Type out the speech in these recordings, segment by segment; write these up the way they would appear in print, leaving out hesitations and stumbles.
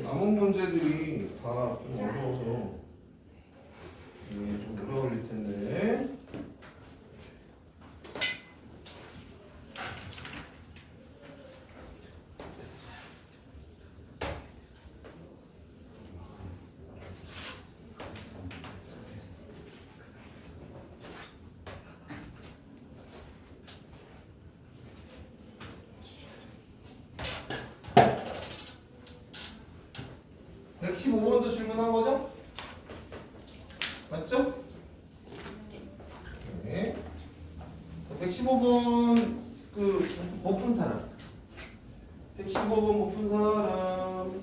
남은 문제들이 다 좀 어려워서 이게 좀 오래 걸릴 텐데. 백 115번도 질문한 거죠? 맞죠? 네. 115번 못 푼 사람. 115번 못 푼 사람.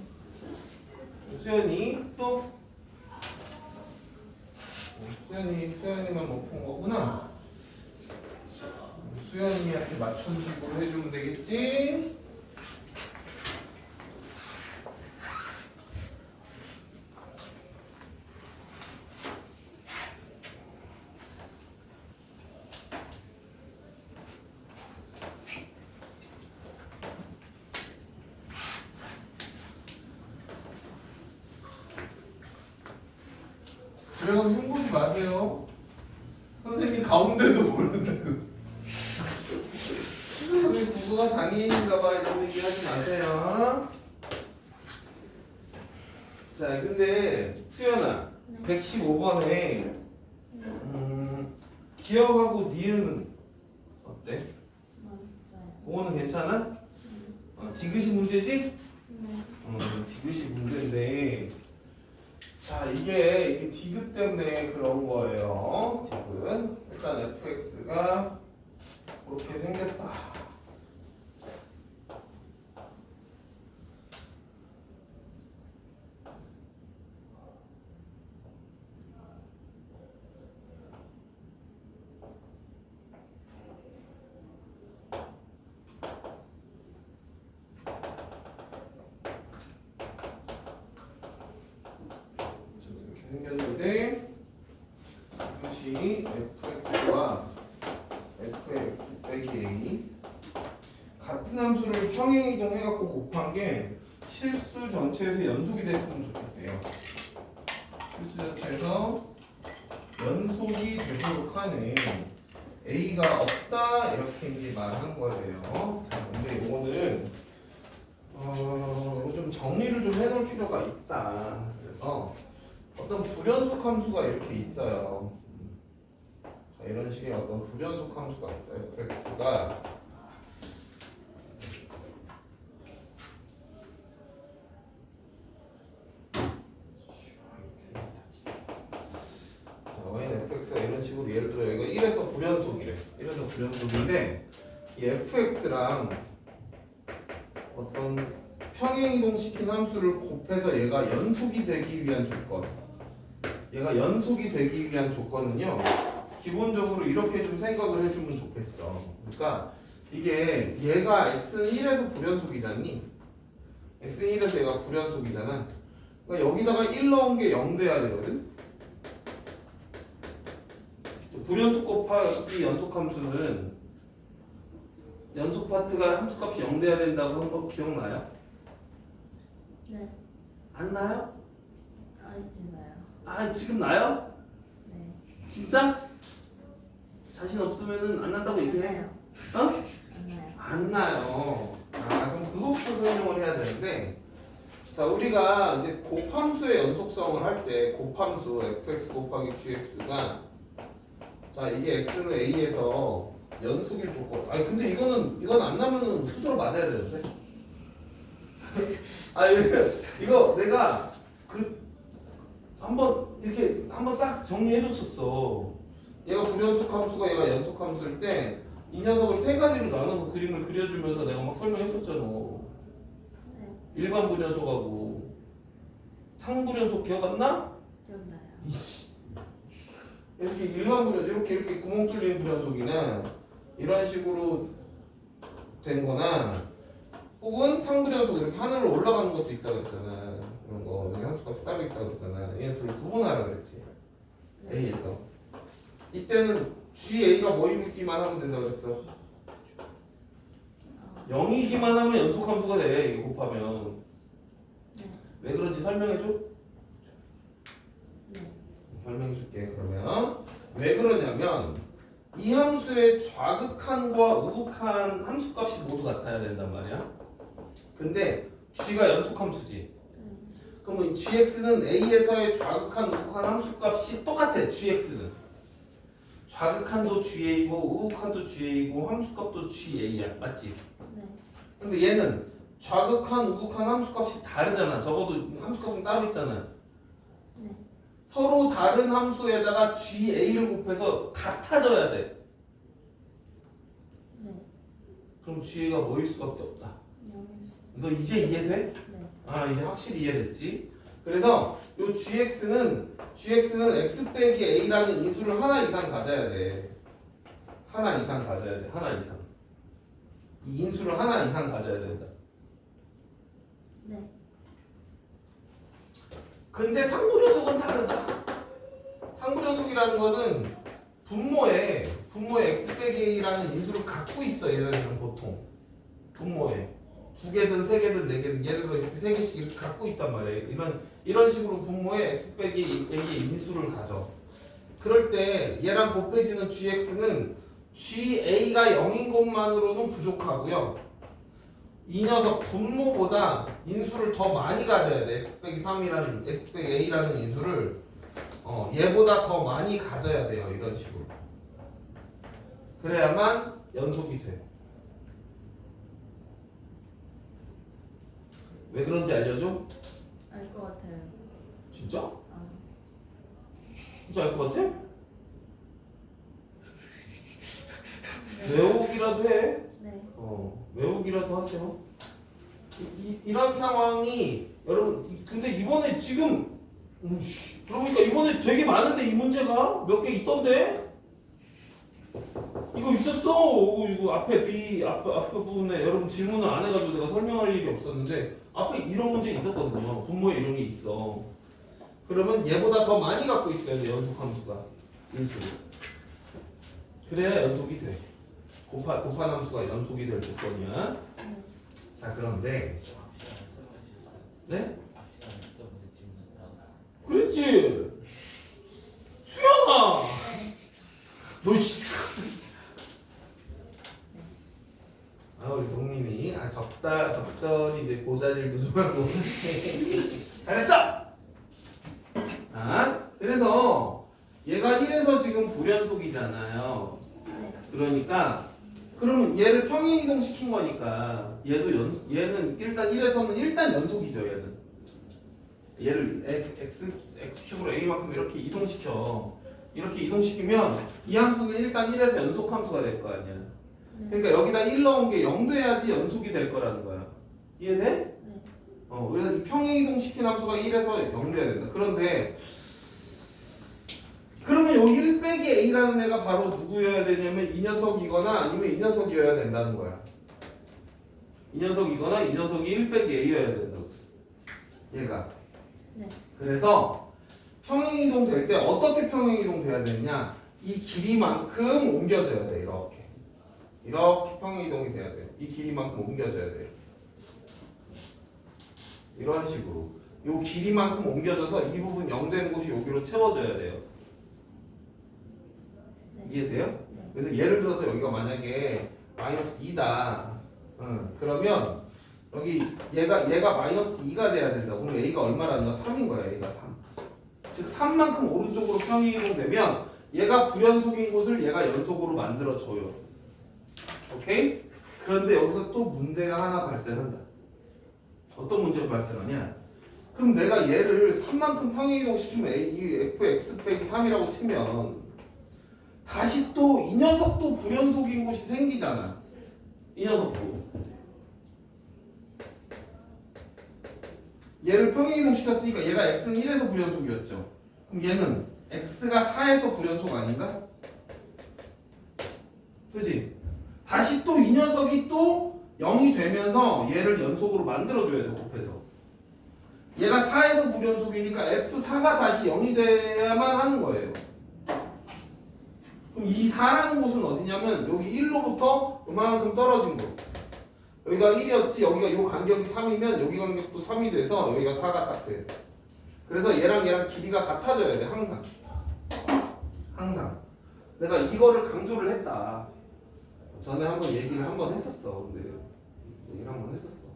수연이 또 수연이만 못 푼 거구나. 수연이한테 맞춤 식으로 해주면 되겠지? 그래서 흉보지 마세요. 선생님 가운데도 모른다고. 선생님 국어가 장애인인가봐 이런 얘기 하지 마세요. 자, 근데 수연아, 115번에 기억하고 니은은 어때? 오는 괜찮아? 디귿이 문제지? 디귿이 문제인데. 자, 이게 디귿 때문에 그런 거예요. 디귿. 일단 fx가 그렇게 생겼다. 생겼는데 이것이 fx와 fx 빼기 a 같은 함수를 평행이동 해갖고 곱한 게 실수 전체에서 연속이 됐으면 좋겠대요. 실수 전체에서 연속이 되도록 하는 a가 없다 이렇게 이제 말한 거예요. 자, 근데 이거는 이거 좀 정리를 좀 해놓을 필요가 있다. 그래서 어떤 불연속 함수가 이렇게 있어요. 자, 이런 식의 어떤 불연속 함수가 있어요. fx가 fx가 이런 식으로 예를 들어 여기가 1에서 불연속이래. 1에서 불연속인데 이 fx랑 어떤 평행이동시킨 함수를 곱해서 얘가 연속이 되기 위한 조건. 얘가 연속이 되기 위한 조건은요. 기본적으로 이렇게 좀 생각을 해주면 좋겠어. 그러니까 이게 얘가 x는 1에서 불연속이잖니. x는 1에서 얘가 불연속이잖아. 그러니까 여기다가 1 넣은 게 0 돼야 되거든. 불연속 곱하기 연속 함수는 연속 파트가 함수값이 0 돼야 된다고 한 거 기억나요? 네. 안 나요? 이제 나요. 지금 나요? 네. 진짜? 자신 없으면은 안 난다고 얘기해. 어? 안 나요. 안 나요. 그럼 그것부터 설명을 해야 되는데, 자, 우리가 이제 곱함수의 연속성을 할 때 곱함수 fx 곱하기 gx가 자, 이게 x는 a에서 연속일 조건. 근데 이건 안 나면은 후드로 맞아야 되는데. 이거 내가 한번 싹 정리해 줬었어. 얘가 불연속 함수가 얘가 연속 함수일 때 이 녀석을 세 가지로 나눠서 그림을 그려주면서 내가 막 설명했었잖아. 네. 일반 불연속하고 상불연속 기억 안 나? 기억나요. 이렇게 일반 불연 이렇게 구멍 뚫린 불연속이나 이런 식으로 된 거나 혹은 상불연속 이렇게 하늘로 올라가는 것도 있다 그랬잖아. 그런 거 여기 함수값이 따로 있다 그랬잖아. 얘네 둘을 구분하라 그랬지. A에서 이때는 GA가 뭐이기만 하면 된다 그랬어. 0이기만 하면 연속함수가 돼. 이게 곱하면 왜 그런지 설명해줘? 네. 설명해줄게. 그러면 왜 그러냐면 이 함수의 좌극한과 우극한 함수값이 모두 같아야 된단 말이야. 근데 g가 연속함수지. 그러면 gx는 a에서의 좌극한 우극한 함수값이 똑같아. gx는 좌극한도 ga고 우극한도 ga고 함수값도 ga야. 맞지? 네. 근데 얘는 좌극한 우극한 함수값이 다르잖아. 적어도 함수값은 따로 있잖아. 네. 서로 다른 함수에다가 ga를 곱해서 같아져야 돼. 네. 그럼 ga가 뭐일 수밖에 없다. 영수. 이거 이제 이해돼? 네. 아, 이제 확실히 이해됐지? 그래서 요 gx는 x 빼기 a라는 인수를 하나 이상 가져야 돼. 하나 이상 가져야 돼. 하나 이상. 이 인수를 하나 이상 가져야 된다. 네. 근데 상부연속은 다르다. 상부연속이라는 거는 분모에 x 빼기 a라는 인수를 갖고 있어. 얘네들은 보통 분모에 두 개든 세 개든 네 개든 예를 들어 이렇게 세 개씩 이렇게 갖고 있단 말이에요. 이런 식으로 분모에 x 빼기 a의 인수를 가져. 그럴 때 얘랑 곱해지는 gx는 ga가 0인 것만으로는 부족하고요. 이 녀석 분모보다 인수를 더 많이 가져야 돼. x 빼기 3이라는 x 빼기 a라는 인수를 얘보다 더 많이 가져야 돼요. 이런 식으로. 그래야만 연속이 돼. 왜 그런지 알려줘? 알 것 같아요. 진짜? 아. 진짜 알 것 같아? 네. 외우기라도 해. 네. 외우기라도 하세요. 이런 상황이 여러분 근데 이번에 지금 그러니까 이번에 되게 많은데 이 문제가 몇 개 있던데 이거 있었어. 이거 앞에 앞에 부분에 여러분 질문을 안 해가지고 내가 설명할 일이 없었는데 앞에 이런 문제 있었거든요. 분모에 이런 게 있어. 그러면 얘보다 더 많이 갖고 있어야 돼. 연속함수가 인수를. 그래야 연속이 돼. 곱한 함수가 연속이 될 조건이야. 네. 자 그런데 네? 저번에 질문 나왔어. 그렇지. 수연아. 너 우리 동민이 적절히 이제 고자질도 좀 하고 잘했어. 그래서 얘가 1에서 지금 불연속이잖아요. 네. 그러니까 그러면 얘를 평행 이동 시킨 거니까 얘는 일단 1에서는 일단 연속이죠. 얘를 x축으로 a만큼 이렇게 이동시켜. 이렇게 이동시키면 이 함수는 일단 1에서 연속 함수가 될 거 아니야. 네. 그러니까 여기다 1 넣은 게 0 돼야지 연속이 될 거라는 거야. 이해돼? 네. 그래서 이 평행 이동시킨 함수가 1에서 0 돼야 된다. 그런데 그러면 여기 1 빼기 a라는 애가 바로 누구여야 되냐면 이 녀석이거나 아니면 이 녀석이어야 된다는 거야. 이 녀석이거나 이 녀석이 1 빼기 a여야 된다고. 얘가. 네. 그래서 평행 이동 될 때 어떻게 평행 이동 돼야 되느냐? 이 길이만큼 옮겨져야 돼. 이렇게 평행 이동이 돼야 돼요. 이 길이만큼 옮겨져야 돼요. 이런 식으로. 이 길이만큼 옮겨져서 이 부분 0 되는 곳이 여기로 채워져야 돼요. 네. 이해돼요? 네. 그래서 예를 들어서 여기가 만약에 마이너스 2다. 그러면 여기 얘가 마이너스 2가 돼야 된다. 그럼 a가 얼마라는 거? 3인 거야. a가 3. 즉 3만큼 오른쪽으로 평행 이동되면 얘가 불연속인 곳을 얘가 연속으로 만들어 줘요. 오케이? 그런데 여기서 또 문제가 하나 발생한다. 어떤 문제가 발생하냐? 그럼 내가 얘를 3만큼 평행 이동시키면 이 fx 빼기 3이라고 치면 다시 또 이 녀석도 불연속인 곳이 생기잖아. 이 녀석도. 얘를 평행 이동시켰으니까 얘가 x는 1에서 불연속이었죠. 그럼 얘는 x가 4에서 불연속 아닌가? 그치? 다시 또 이 녀석이 또 0이 되면서 얘를 연속으로 만들어줘야 돼. 곱해서. 얘가 4에서 불연속이니까 f4가 다시 0이 돼야만 하는 거예요. 그럼 이 4라는 곳은 어디냐면 여기 1로부터 이만큼 떨어진 곳. 여기가 1이었지 여기가 요 간격이 3이면 여기 간격도 3이 돼서 여기가 4가 딱 돼. 그래서 얘랑 길이가 같아져야 돼 항상. 항상. 내가 이거를 강조를 했다. 전에 한번 얘기를 한번 했었어. 근데 얘기를 한번 했었어.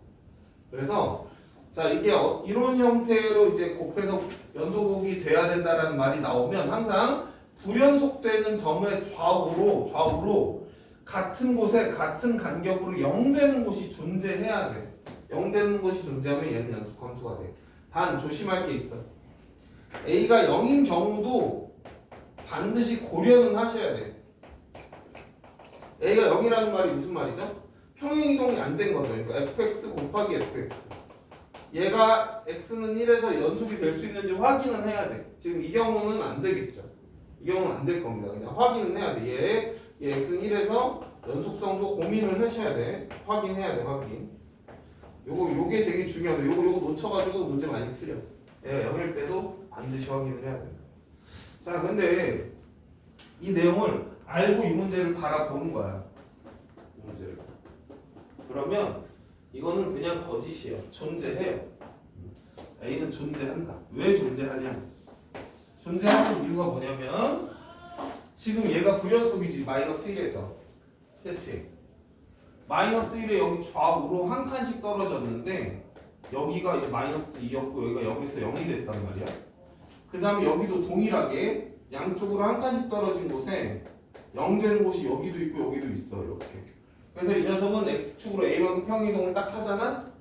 그래서 자 이게 이런 형태로 이제 곱해서 연소곱이 돼야 된다라는 말이 나오면 항상 불연속되는 점의 좌우로 같은 곳에 같은 간격으로 0 되는 곳이 존재해야 돼. 0 되는 곳이 존재하면 얘는 연속 함수가 돼. 단 조심할 게 있어. A가 0인 경우도 반드시 고려는 하셔야 돼. A가 0이라는 말이 무슨 말이죠? 평행이동이 안 된 거죠. 그러니까 fx 곱하기 fx. 얘가 x는 1에서 연속이 될 수 있는지 확인은 해야 돼. 지금 이 경우는 안 되겠죠. 이 경우는 안 될 겁니다. 그냥 확인은 해야 돼. 얘 x는 1에서 연속성도 고민을 하셔야 돼. 확인해야 돼. 확인. 요게 되게 중요하다. 요거 놓쳐가지고 문제 많이 틀려. 얘가 0일 때도 반드시 확인을 해야 된다. 자, 근데 이 내용을 알고 이 문제를 바라보는 거야. 이 문제를. 그러면 이거는 그냥 거짓이에요. 존재해요. A는 존재한다. 왜 존재하냐? 존재하는 이유가 뭐냐면 지금 얘가 불연속이지 마이너스 1에서 그렇지? 마이너스 1에 여기 좌우로 한 칸씩 떨어졌는데 여기가 이제 마이너스 2였고 여기가 여기서 0이 됐단 말이야. 그 다음에 여기도 동일하게 양쪽으로 한 칸씩 떨어진 곳에 0 되는 곳이 여기도 있고 여기도 있어. 이렇게. 그래서 이 녀석은 X축으로 A만큼 평행이동을 딱 하잖아?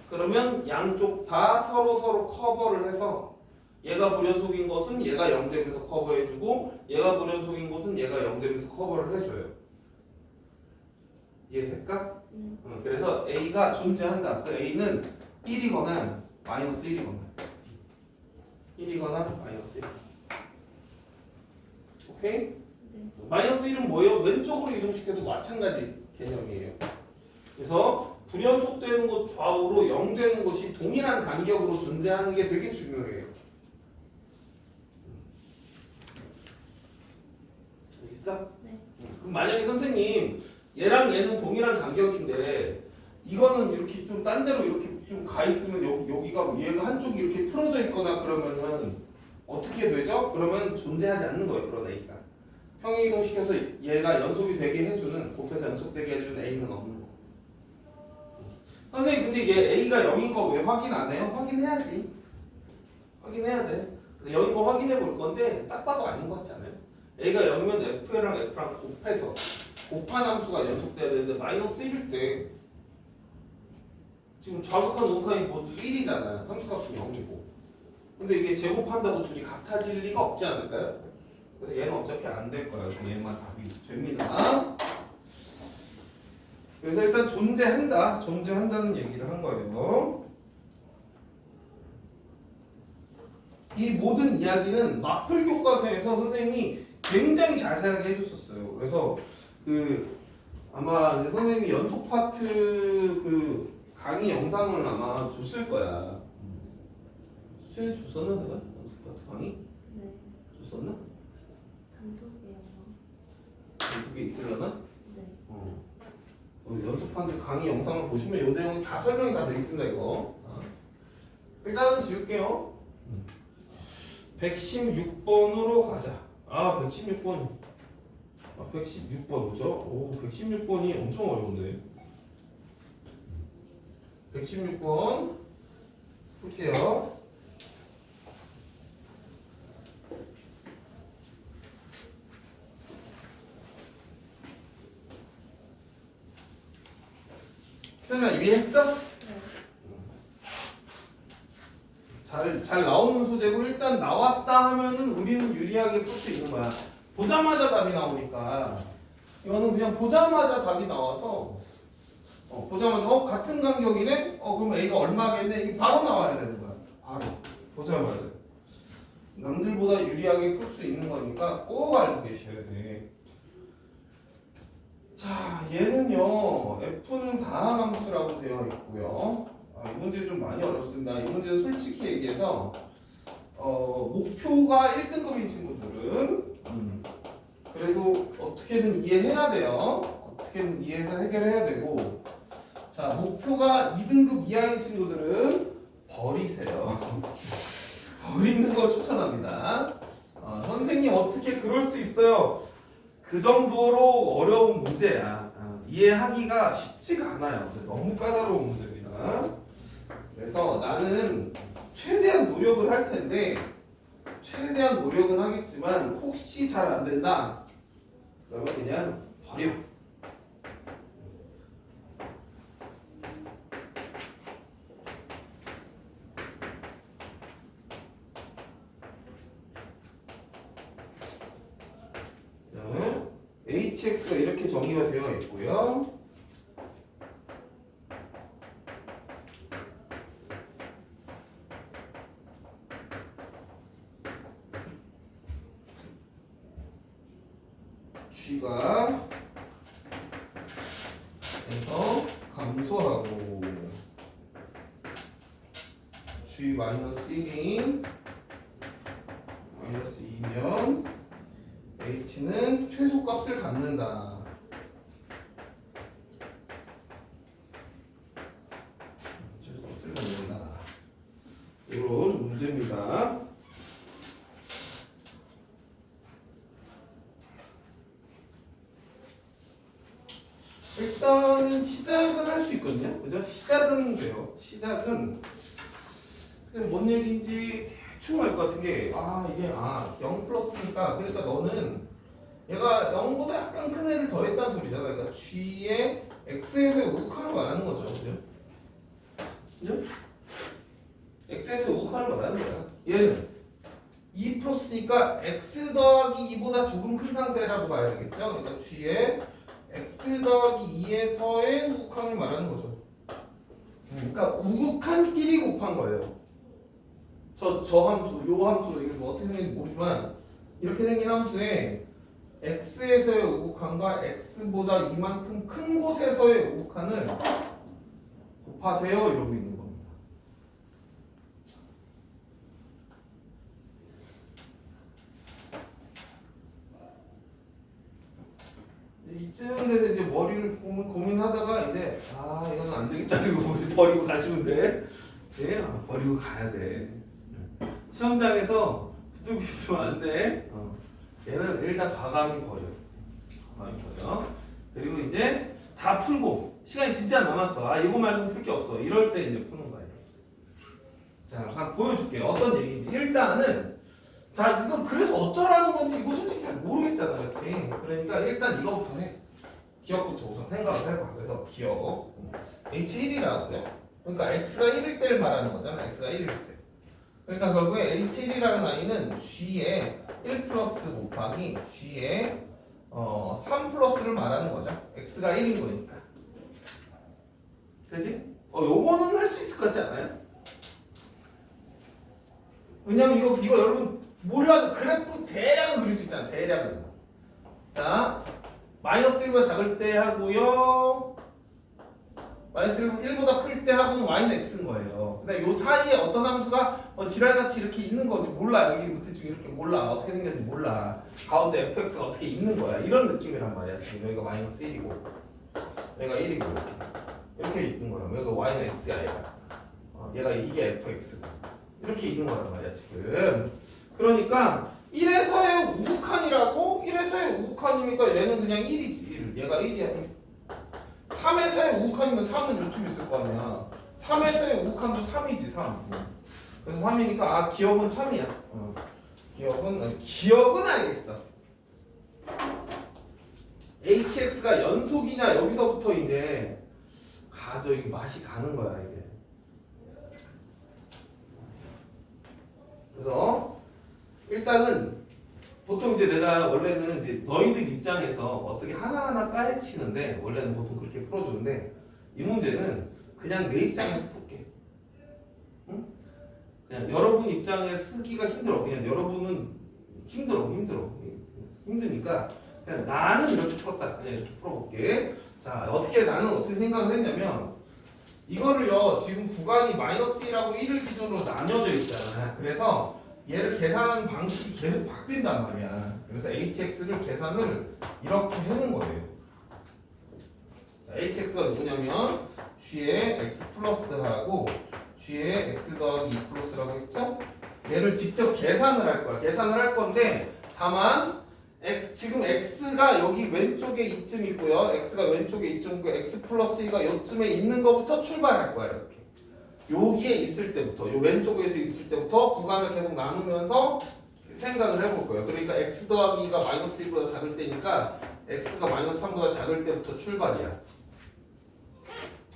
그러면 양쪽 다 서로 커버를 해서 얘가 불연속인 것은 얘가 0 되면서 커버해주고 얘가 불연속인 것은 얘가 0 되면서 커버를 해줘요. 이해될까? 네. 그래서 A가 존재한다. 그 A는 1이거나 마이너스 1이거나 마이너스 1. 오케이? 네. 마이너스 1은 뭐예요? 왼쪽으로 이동시켜도 마찬가지 개념이에요. 그래서 불연속되는 곳 좌우로 0 되는 곳이 동일한 간격으로 존재하는 게 되게 중요해요. 알겠어? 네. 그럼 만약에 선생님 얘랑 얘는 동일한 간격인데 이거는 이렇게 좀 딴 데로 이렇게 좀 가 있으면 여기가 얘가 한쪽이 이렇게 틀어져 있거나 그러면은 어떻게 되죠? 그러면 존재하지 않는 거예요. 그런 A가. 평행이동 시켜서 얘가 연속이 되게 해주는 곱해서 연속되게 해주는 A는 없는 거. 선생님 근데 얘 A가 0인 거 왜 확인 안 해요? 확인해야지. 확인해야 돼. 근데 0인 거 확인해 볼 건데 딱 봐도 아닌 것 같지 않아요? A가 0이면 F랑 F랑 곱해서 곱한 함수가 연속돼야 되는데 마이너스 1일 때 지금 좌극한 우극한이 모두 1이잖아요. 함수값은 0이고. 근데 이게 제곱한다고 둘이 같아질 리가 없지 않을까요? 그래서 얘는 어차피 안 될 거예요. 그래서 얘만 답이 됩니다. 그래서 일단 존재한다는 얘기를 한 거예요. 이 모든 이야기는 마플 교과서에서 선생님이 굉장히 자세하게 해줬었어요. 그래서 아마 이제 선생님이 연속 파트 강의 영상을 아마 줬을 거야. 수현 줬었나 내가? 연속 파트 강의? 네. 줬었나? 단독이에요. 그게 있으려나? 네. 연속 파트 강의 영상을 보시면 이 내용이 다 설명이 다 돼 있습니다. 이거. 일단은 지울게요. 116번으로 가자. 116번. 116번 뭐죠? 오, 116번이 엄청 어려운데. 116번 볼게요. 수연아 이해했어? 네. 잘 나오는 소재고 일단 나왔다 하면은 우리는 유리하게 풀 수 있는 거야. 보자마자 답이 나오니까 이거는 그냥 보자마자 답이 나와서 보자마자 같은 간격이네? 그럼 A가 얼마겠네? 이게 바로 나와야 되는 거야. 바로 보자마자 남들보다 유리하게 풀 수 있는 거니까 꼭 알고 계셔야 돼. 자, 얘는요 F는 다항함수라고 되어 있고요. 이 문제 좀 많이 어렵습니다. 이 문제는 솔직히 얘기해서 목표가 1등급인 친구들은 그래도 어떻게든 이해해야 돼요. 어떻게든 이해해서 해결해야 되고 자, 목표가 2등급 이하인 친구들은 버리세요. 버리는 걸 추천합니다. 선생님 어떻게 그럴 수 있어요? 그 정도로 어려운 문제야. 이해하기가 쉽지가 않아요. 너무 까다로운 문제입니다. 그래서 나는 최대한 노력을 할 텐데 최대한 노력은 하겠지만 혹시 잘 안 된다 그러면 그냥 버려. hx가 이렇게 정의가 되어 있고요. g가 해서 감소하고 g -1이 -2면 h는 최소값을 갖는다. 최소값을 갖는다. 이런 문제입니다. 일단은 시작은 할 수 있거든요. 그죠? 시작은 돼요. 시작은 근데 뭔 얘기인지 대충 알 것 같은 게 이게 0 플러스니까 그러니까 너는 얘가 0보다 약간 큰 애를 더했다는 소리잖아. 그러니까 g의 x에서의 우극한을 말하는 거죠. 그죠? 그죠? x에서의 우극한을 말하는 거야. 얘는 2 플러스니까 x 더하기 2보다 조금 큰 상태라고 봐야 되겠죠. 그러니까 g의 x 더하기 2에서의 우극한을 말하는 거죠. 그러니까 우극한끼리 곱한 거예요. 저 함수, 요 함수 이게 뭐 어떻게 생긴지 모르지만 이렇게 생긴 함수에 x에서의 우극한과 x보다 이만큼 큰 곳에서의 우극한을 곱하세요 이러고 있는 겁니다. 이쯤 돼서 이제 머리를 고민하다가 이제 이거는 안 되겠다 이거 버리고 가시면 돼. 네, 버리고 가야 돼. 시험장에서 붙들고 있으면 안 돼. 얘는 일단 과감히 버려. 그리고 이제 다 풀고 시간이 진짜 남았어. 이거 말고 풀 게 없어. 이럴 때 이제 푸는 거예요. 자, 한번 보여줄게요. 어떤 얘기인지. 일단은 자, 이거 그래서 어쩌라는 건지 이거 솔직히 잘 모르겠잖아, 그렇지? 그러니까 일단 이거부터 해. 기억부터 우선 생각을 해봐. 그래서 기억 H1이라고요. 그러니까 X가 1일 때를 말하는 거잖아. X가 1일 때. 그러니까 결국에 H1이라는 아이는 G의 1 플러스 곱하기 G의 3 플러스를 말하는 거죠. X가 1인 거니까. 그지? 요거는 할 수 있을 것 같지 않아요? 왜냐면 이거 여러분 몰라도 그래프 대략은 그릴 수 있잖아. 대략은. 자, 마이너스 1보다 작을 때 하고요. 마이너스 1보다 클 때 하고는 y는 x인 거예요. 근데 요 사이에 어떤 함수가 지랄같이 이렇게 있는 건지 몰라. 여기 밑에 지금 이렇게 몰라. 어떻게 생겼는지 몰라. 가운데 fx가 어떻게 있는 거야. 이런 느낌이란 말이야. 지금 여기가 마이너스 1이고 여기가 1이고 이렇게 있는 거라고. 여기가 y는 x야 얘가. 얘가 이게 fx고 이렇게 있는 거란 말이야 지금. 그러니까 1에서의 우극한이라고 1에서의 우극한이니까 얘는 그냥 1이지. 1. 얘가 1이야. 3에서의 우극한이면 3은 요쯤 있을 거 아니야. 3에서의 우극한도 3이지 3. 그래서 3이니까 기억은 참이야. 기억은 알겠어. hx가 연속이냐 여기서부터 이제 이 맛이 가는 거야 이게. 그래서 일단은 보통 이제 내가 원래는 이제 너희들 입장에서 어떻게 하나하나 까헤치는데 원래는 보통 그렇게 풀어주는데 이 문제는 그냥 내 입장에서 풀게. 응? 그냥 여러분 입장에 쓰기가 힘들어. 그냥 여러분은 힘드니까 그냥 나는 이렇게 풀었다. 그냥 이렇게 풀어볼게. 자, 나는 어떻게 생각을 했냐면 이거를요 지금 구간이 -1하고 1을 기준으로 나뉘어져 있잖아. 그래서 얘를 계산하는 방식이 계속 바뀐단 말이야. 그래서 hx를 계산을 이렇게 해놓은 거예요. 자, hx가 누구냐면 g에 x 플러스하고 g에 x 더하기 2 플러스라고 했죠? 얘를 직접 계산을 할 거야. 계산을 할 건데 다만 지금 x가 여기 왼쪽에 이쯤 있고요. x가 왼쪽에 이쯤 있고 x 플러스 2가 요쯤에 있는 것부터 출발할 거야. 이렇게. 여기에 있을 때부터 요 왼쪽에서 있을 때부터 구간을 계속 나누면서 생각을 해볼 거예요. 그러니까 x 더하기 2가 마이너스 1보다 작을 때니까 x가 마이너스 3보다 작을 때부터 출발이야.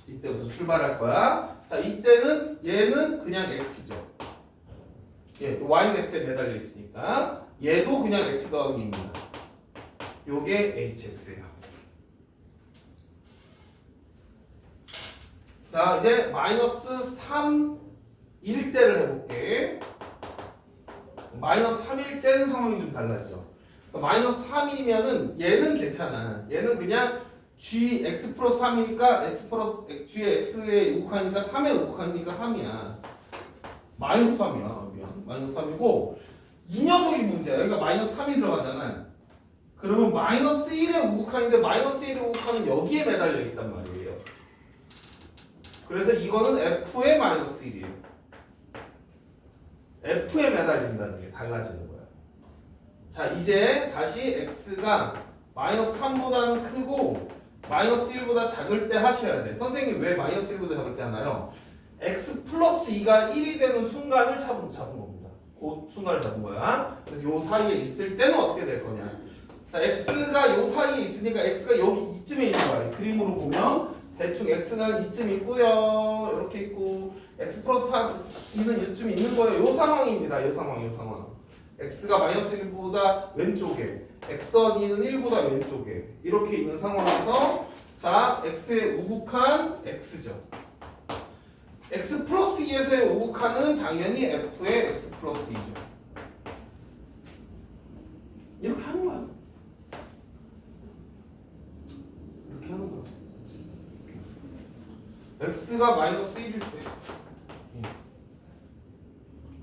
이때부터 출발할 거야. 자, 이때는 얘는 그냥 x죠. 예, y는 x에 매달려 있으니까 얘도 그냥 x 더하기 2입니다. 요게 hx예요. 자, 이제 마이너스 3일 때를 해볼게. 마이너스 3일 때는 상황이 좀 달라지죠. 그러니까 마이너스 3이면은 얘는 괜찮아. 얘는 그냥 g x 플러스 3이니까 x 플러스 g x에 우극하니까 3에 우극하니까 3이야. 마이너스 3이야. 미안. 마이너스 3이고 이 녀석이 문제야. 여기가 마이너스 3이 들어가잖아. 그러면 마이너스 1에 우극하는데 마이너스 1에 우극하는 여기에 매달려 있단 말이에요. 그래서 이거는 f의 마이너스 1이에요. f에 매달린다는 게 달라지는 거야. 자, 이제 다시 x가 마이너스 3보다는 크고 마이너스 1보다 작을 때 하셔야 돼. 선생님 왜 마이너스 1보다 작을 때 하나요? x 플러스 2가 1이 되는 순간을 잡은 겁니다. 그 순간을 잡은 거야. 그래서 요 사이에 있을 때는 어떻게 될 거냐. 자, x가 요 사이에 있으니까 x가 여기 이쯤에 있는 거야. 그림으로 보면 대충 x는 이쯤 있고요. 이렇게 있고 x 플러스 2는 이쯤 있는 거예요. 요 상황입니다. 요 상황. x가 마이너스 1보다 왼쪽에 x 더하기 2는 1보다 왼쪽에 이렇게 있는 상황에서 자, x의 우극한 x죠. x 플러스 2에서의 우극한은 당연히 f의 x 플러스 2죠. 이렇게 하는 거야. 이렇게 하는 거야. x가 마이너스 1일 때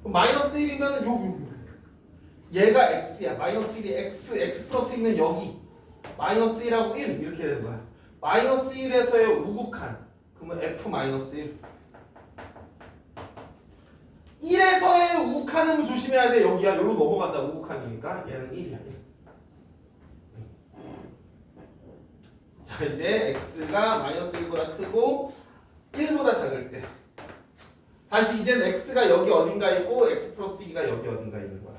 마이너스 1이면 요 얘가 x야. 마이너스 1이 x 플러스 2는 여기 마이너스 1하고 1 이렇게 되는 거야. 마이너스 1에서의 우극한 그러면 f 마이너스 1 1에서의 우극한은 조심해야 돼. 여기야. 여기로 넘어간다. 우극한이니까 얘는 1이야. 1. 자, 이제 x가 마이너스 1보다 크고 1보다 작을 때 다시 이젠 x가 여기 어딘가 있고 x 플러스 2가 여기 어딘가 있는 거야.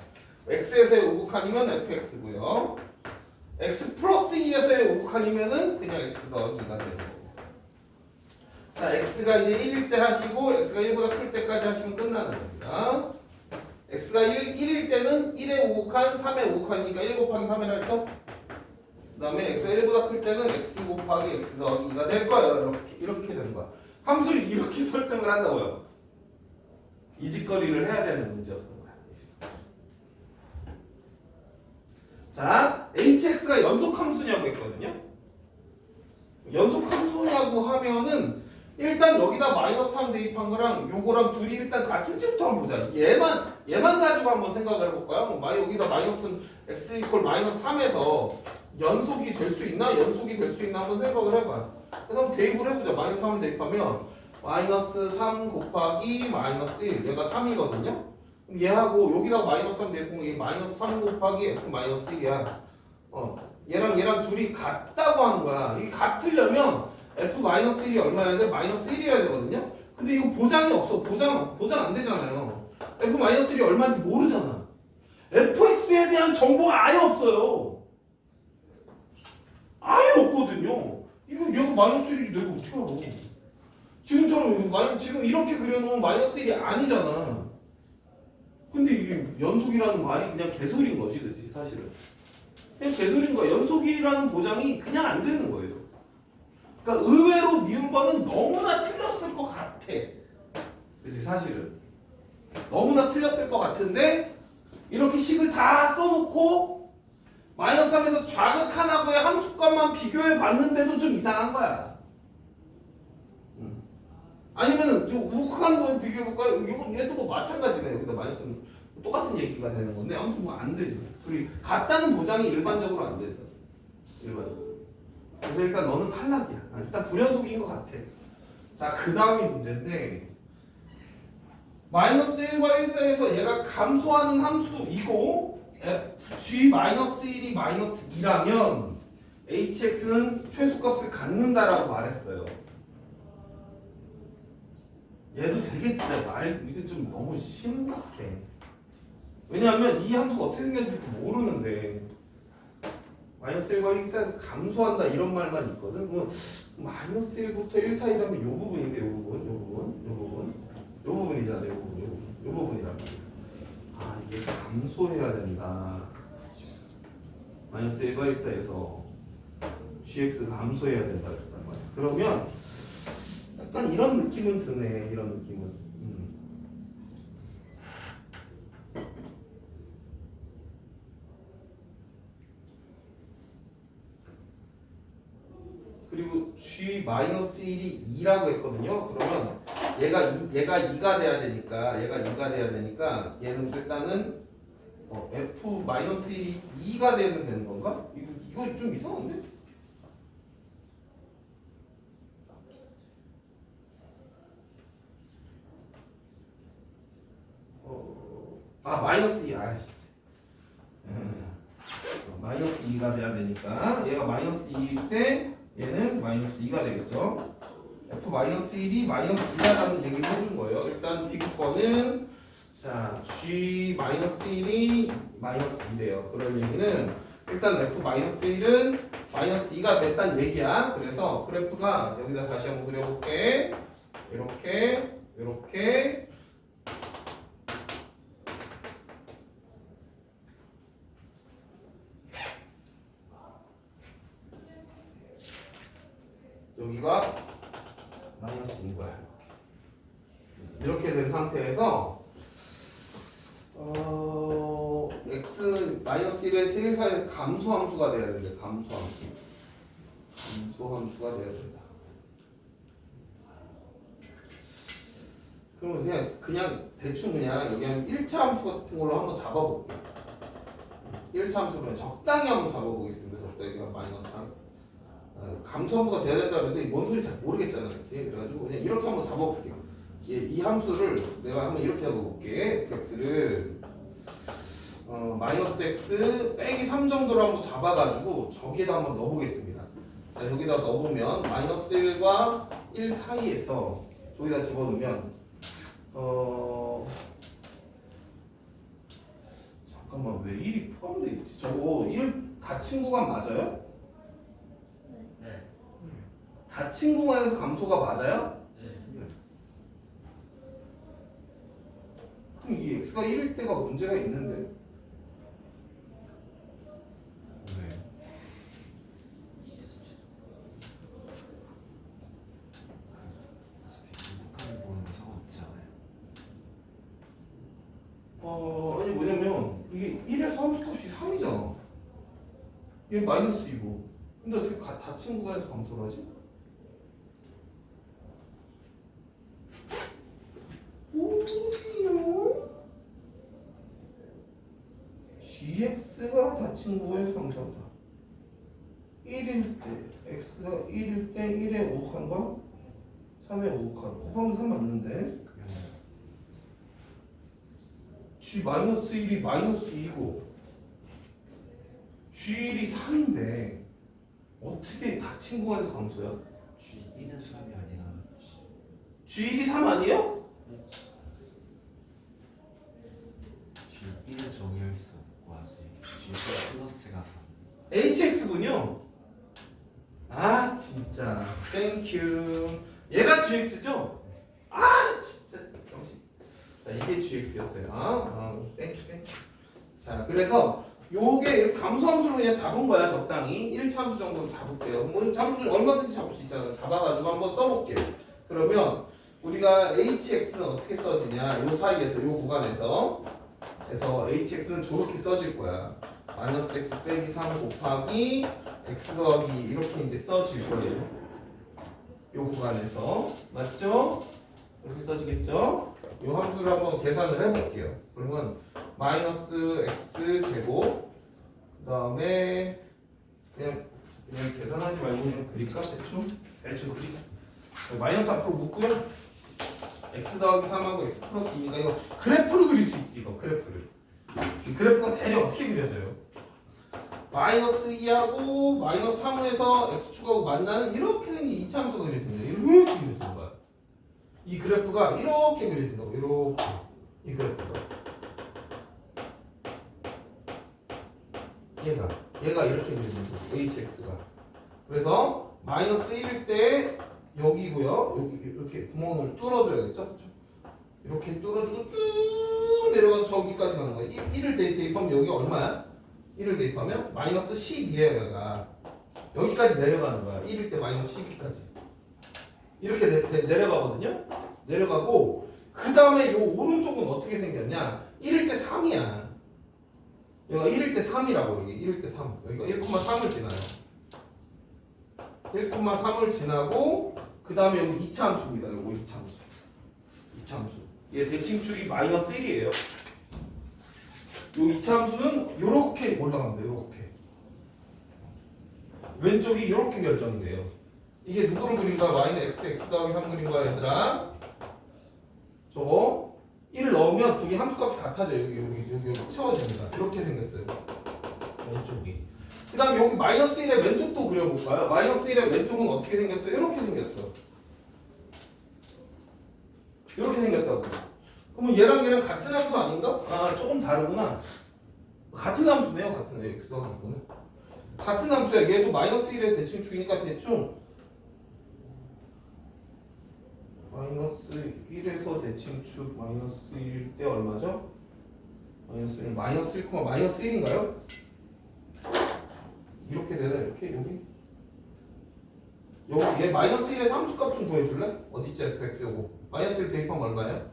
x에서의 우극한이면 fx고요. x 플러스 2에서의 우극한이면은 그냥 x 더하기가 되는 거고. 자, x가 이제 1일 때 하시고 x가 1보다 클 때까지 하시면 끝나는 겁니다. x가 1일 때는 1의 우극한 3의 우극한이니까 1 곱하기 3이라 했죠? 그 다음에 x가 1보다 클 때는 x 곱하기 x 더하기 2가 될 거예요. 이렇게 되는 거야. 함수를 이렇게 설정을 한다고요. 이 짓거리를 해야 되는 문제였던 거야. 자, hx가 연속 함수냐고 했거든요. 연속 함수냐고 하면은 일단 여기다 마이너스 3 대입한 거랑 요거랑 둘이 일단 같은지부터 한번 보자. 얘만 가지고 한번 생각을 해볼까요? 뭐 여기다 마이너스 x 이퀄 마이너스 3에서 연속이 될 수 있나? 한번 생각을 해봐. 그래서 한번 대입을 해보자. 마이너스 3을 대입하면 마이너스 3 곱하기 마이너스 1 얘가 3이거든요. 얘하고 여기다가 마이너스 3 대입하면 이게 마이너스 3 곱하기 f 마이너스 1이야. 얘랑 둘이 같다고 하는 거야. 이게 같으려면 f 마이너스 1이 얼마였는데 마이너스 1이어야 되거든요. 근데 이거 보장이 없어. 보장 안 되잖아요. f 마이너스 1이 얼마인지 모르잖아. fx에 대한 정보가 아예 없어요. 아예 없거든요. 이거 얘가 마이너스 1이지 내가 어떻게 알아? 지금처럼 지금 이렇게 그려놓으면 마이너스 1이 아니잖아. 근데 이게 연속이라는 말이 그냥 개소리인 거지, 그치? 사실은 그냥 개소리인 거야. 연속이라는 보장이 그냥 안 되는 거예요. 그러니까 의외로 니은번은 너무나 틀렸을 것 같아. 그치? 사실은 너무나 틀렸을 것 같은데 이렇게 식을 다 써놓고 마이너스 3에서 좌극한하고의 함수값만 비교해 봤는데도 좀 이상한 거야. 아니면은 저 우극한도 비교해볼까요? 이건 얘도 뭐 마찬가지네요. 근데 마이너스는 똑같은 얘기가 되는 건데 아무튼 뭐 안 되지. 둘이 같다는 보장이 일반적으로 안 된다. 일반적으로. 그래서 일단 너는 탈락이야. 일단 불연속인 것 같아. 자. 자, 그 다음이 문제인데 마이너스 1과 1 사이에서 얘가 감소하는 함수이고 g-1이 마이너스 2라면 hx는 최소값을 갖는다라고 말했어요. 얘도 되게 진짜 이게 좀 너무 심각해. 왜냐하면 이 함수가 어떻게 생겼는지 모르는데 마이너스 1과 1 사이에서 감소한다 이런 말만 있거든. 그러면 마이너스 1부터 1 사이라면 이 부분인데 이 부분이잖아요. 이 부분이란 말이야. 아, 이게 감소해야 된다. 마이너스 1과 1 사이에서 gx가 감소해야 된다 그랬단 말이야. 그러면 약간 이런 느낌은 드네. 이런 느낌은. 그리고 g-1이 2라고 했거든요. 그러면 얘가 2가 돼야 되니까 얘는 일단은 f-1이 2가 되면 되는 건가? 이거 좀 이상한데? 마이너스 2. 마이너스 2가 돼야 되니까 얘가 마이너스 2일 때 얘는 마이너스 2가 되겠죠. f-1이 마이너스 2라는 얘기를 해준 거예요. 일단 뒷거는 자 g-1이 마이너스 2래요. 그런 얘기는 일단 f-1은 마이너스 2가 됐다는 얘기야. 그래서 그래프가 여기다 다시 한번 그려볼게. 이렇게 여기가 마이너스인 거야. 이렇게 된 상태에서 x 마이너스 1에서 1 사이에서 감소함수가 돼야 된대. 감소함수가 돼야 된다. 그러면 그냥 대충 여기 한 1차 함수 같은 걸로 한번 잡아볼게. 1차 함수로 적당히 한번 잡아보겠습니다. 적당히 마이너스 3. 감소함수가 돼야 된다는데 뭔 소리인지 잘 모르겠잖아, 그렇지? 그래가지고 그냥 이렇게 한번 잡아볼게요. 이 함수를 내가 한번 이렇게 잡아볼게. fx를 마이너스 x 빼기 3 정도로 한번 잡아가지고 저기에다 한번 넣어보겠습니다. 자, 여기다 넣어보면 마이너스 1과 1 사이에서 저기다 집어넣으면 잠깐만 왜 1이 포함되어 있지? 저거 1 닫힌 구간 맞아요? 네. 닫힌 구간에서 감소가 맞아요? 네. 그럼 이 x가 1일 때가 문제가 있는데. 어차피 보는 거 상관없지 않아요? 아니 뭐냐면 이게 1에서 함수값이 3이잖아. 얘 마이너스 2고. 근데 어떻게 닫힌 구간에서 감소를 하지? 뭐지요? gx가 닫힌 구간에서 감소한다. 1일 때 x가 1일 때 1의 우극한과 3의 우극한. 곱하면 3 맞는데? g-1이 마이너스 2고 g1이 3인데 어떻게 닫힌 구간에서 감소야? G1은 수압이 아니라 g1이 3 아니에요? G1은 정의할 수 없고 아직 G1 플러스가 3. hx군요. 아 진짜 땡큐. 얘가 gx죠? 아 진짜 정신. 자 이게 gx였어요. 땡큐. 자 그래서 요게 이렇게 감소함수로 그냥 잡은 거야. 적당히 1차 함수 정도 잡을게요. 뭐 잠수 얼마든지 잡을 수 있잖아. 잡아가지고 한번 써볼게. 그러면 우리가 hx는 어떻게 써지냐? 요 사이에서 요 구간에서 그래서 hx는 저렇게 써질 거야. 마이너스 x 빼기 3 곱하기 x 더하기 이렇게 이제 써질 거예요. 요 구간에서 맞죠? 이렇게 써지겠죠? 요 함수를 한번 계산을 해볼게요. 그러면 마이너스 x 제곱 그 다음에 그냥 계산하지 말고 그냥 그릴까? 대충 그리자. 마이너스 앞으로 묶고요. x 더하기 3하고 x 플러스 2니까 이거 그래프를 그릴 수 있지. 이거 그래프를. 이 그래프가 대략 어떻게 그려져요? 마이너스 2하고 마이너스 3에서 x축하고 만나는 이렇게 생긴 이차함수가 그려진다. 이렇게 그려지는 거야. 이 그래프가 이렇게 그려진다고. 이렇게. 이 그래프가. 얘가 이렇게 그려지는 거고. hx가. 그래서 마이너스 1일 때 여기고요. 여기 이렇게 구멍을 뚫어줘야겠죠? 그렇죠? 이렇게 뚫어주고 쭉 내려가서 저기까지 가는 거야. 1을 대입하면 여기 얼마야? 1을 대입하면 마이너스 12예요. 얘가 여기까지 내려가는 거야. 1일 때 마이너스 12까지 이렇게 내려가거든요. 내려가고 그 다음에 요 오른쪽은 어떻게 생겼냐? 1일 때 3이야. 여기가 1일 때 3이라고. 여기 1일 때 3. 여기가 1,3을 지나요. 1,3을 지나고 그 다음에 여기 2차 함수입니다. 이거 2차 함수. 2차 함수. 얘 대칭축이 마이너스 1이에요. 요 2차 함수는 요렇게 올라갑니다. 요렇게. 왼쪽이 요렇게 결정이 돼요. 이게 누구를 그린 거야? 마이너스 x 더하기 3 그린 거야, 얘들아. 저거 1을 넣으면 두 개 함수값이 같아져요. 여기 채워집니다. 이렇게 생겼어요. 왼쪽이. 그 다음 여기 마이너스 1의 왼쪽도 그려볼까요? 마이너스 1의 왼쪽은 어떻게 생겼어요? 이렇게 생겼어. 이렇게 생겼다고. 그러면 얘랑 같은 함수 아닌가? 아, 조금 다르구나. 같은 함수네요. 같은 x 더하기 3는. 같은 함수야. 얘도 마이너스 1의 대칭축이니까 대충 마이너스 1에서 대칭축 마이너스 1일 때 얼마죠? 마이너스 1, 마이너스 1, 마이너스 1인가요? 이렇게 되나? 이렇게 여기 얘 마이너스 1에서 함수값 좀 구해줄래? 어디있지? fx 요거 마이너스 1 대입하면 얼마야?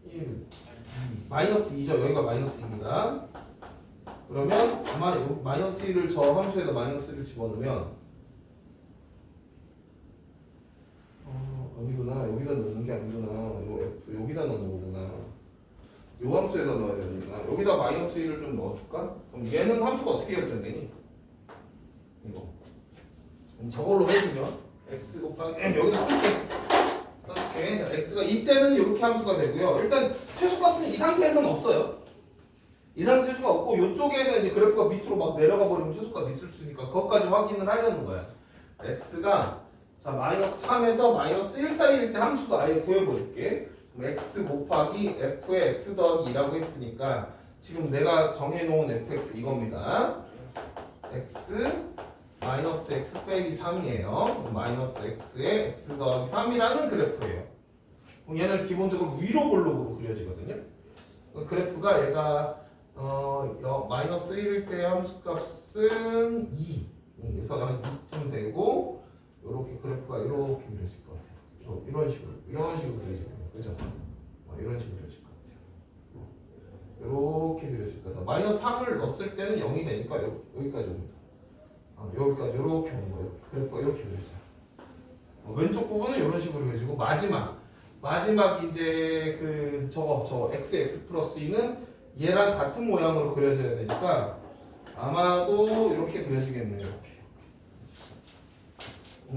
1 마이너스 2죠. 여기가 마이너스 2입니다. 그러면 아마 마이너스 1을 저 함수에다 마이너스 1을 집어넣으면 여기구나. 여기다 넣는 게 아니구나. 요 F 여기다 넣는 거구나. 요 함수에다 넣어야 되는구나. 여기다 마이너스 1을 좀 넣어줄까? 그럼 얘는 함수가 어떻게 결정되니? 이거. 그럼 저걸로 해주면 x 곱하기 여기다 쓸게. 자, x가 이때는 이렇게 함수가 되고요. 일단 최소값은 이 상태에서는 없어요. 이 상태 최소가 없고 이쪽에서 이제 그래프가 밑으로 막 내려가 버리면 최소값 있을 수 있으니까 그것까지 확인을 하려는 거야. x가 자 마이너스 3에서 마이너스 1 사이일 때 함수도 아예 구해볼게. 그럼 x 곱하기 f의 x 더하기 2라고 했으니까 지금 내가 정해놓은 fx 이겁니다. x 마이너스 x 빼기 3이에요. 마이너스 x에 x 더하기 3이라는 그래프예요. 그럼 얘는 기본적으로 위로 볼록으로 그려지거든요. 그래프가 얘가 마이너스 1일 때 함수값은 2 그래서 한 2쯤 되고 이렇게 그래프가 이렇게 그려질 것 같아요. 이런 식으로 그려질 거예요. 그죠? 이런 식으로 그려질 것 같아요. 이렇게 그려질 거다. 마이너스 3을 넣었을 때는 0이 되니까 여기까지 옵니다. 여기까지 이렇게 오는 거예요. 그래프가 이렇게 그려져요. 왼쪽 부분은 이런 식으로 그려지고 마지막 이제 그 저거 x 플러스 2는 얘랑 같은 모양으로 그려져야 되니까 아마도 이렇게 그려지겠네요. 이렇게.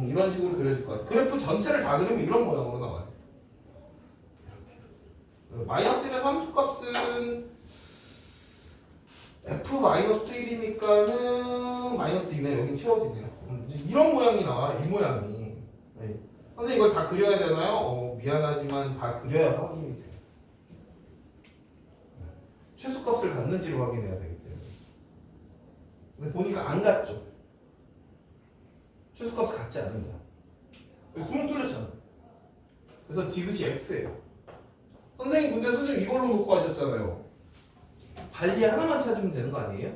이런 식으로 그려질 것 같아요. 그래프 전체를 다 그리면 이런 모양으로 나와요. 이렇게. 마이너스 1의 함수값은 f-1이니까는 마이너스 2네. 여긴 채워지네요. 이런 모양이 나와. 이 모양이. 네. 선생님 이걸 다 그려야 되나요? 미안하지만 다 그려야 확인이 돼요. 최소값을 갖는지를 확인해야 되기 때문에. 근데 보니까 안 같죠? 최소값을 갖지 않는다. 구멍 뚫렸잖아. 그래서 디귿이 x예요. 선생님 근데 선생님 이걸로 놓고 하셨잖아요. 발리에 하나만 찾으면 되는 거 아니에요?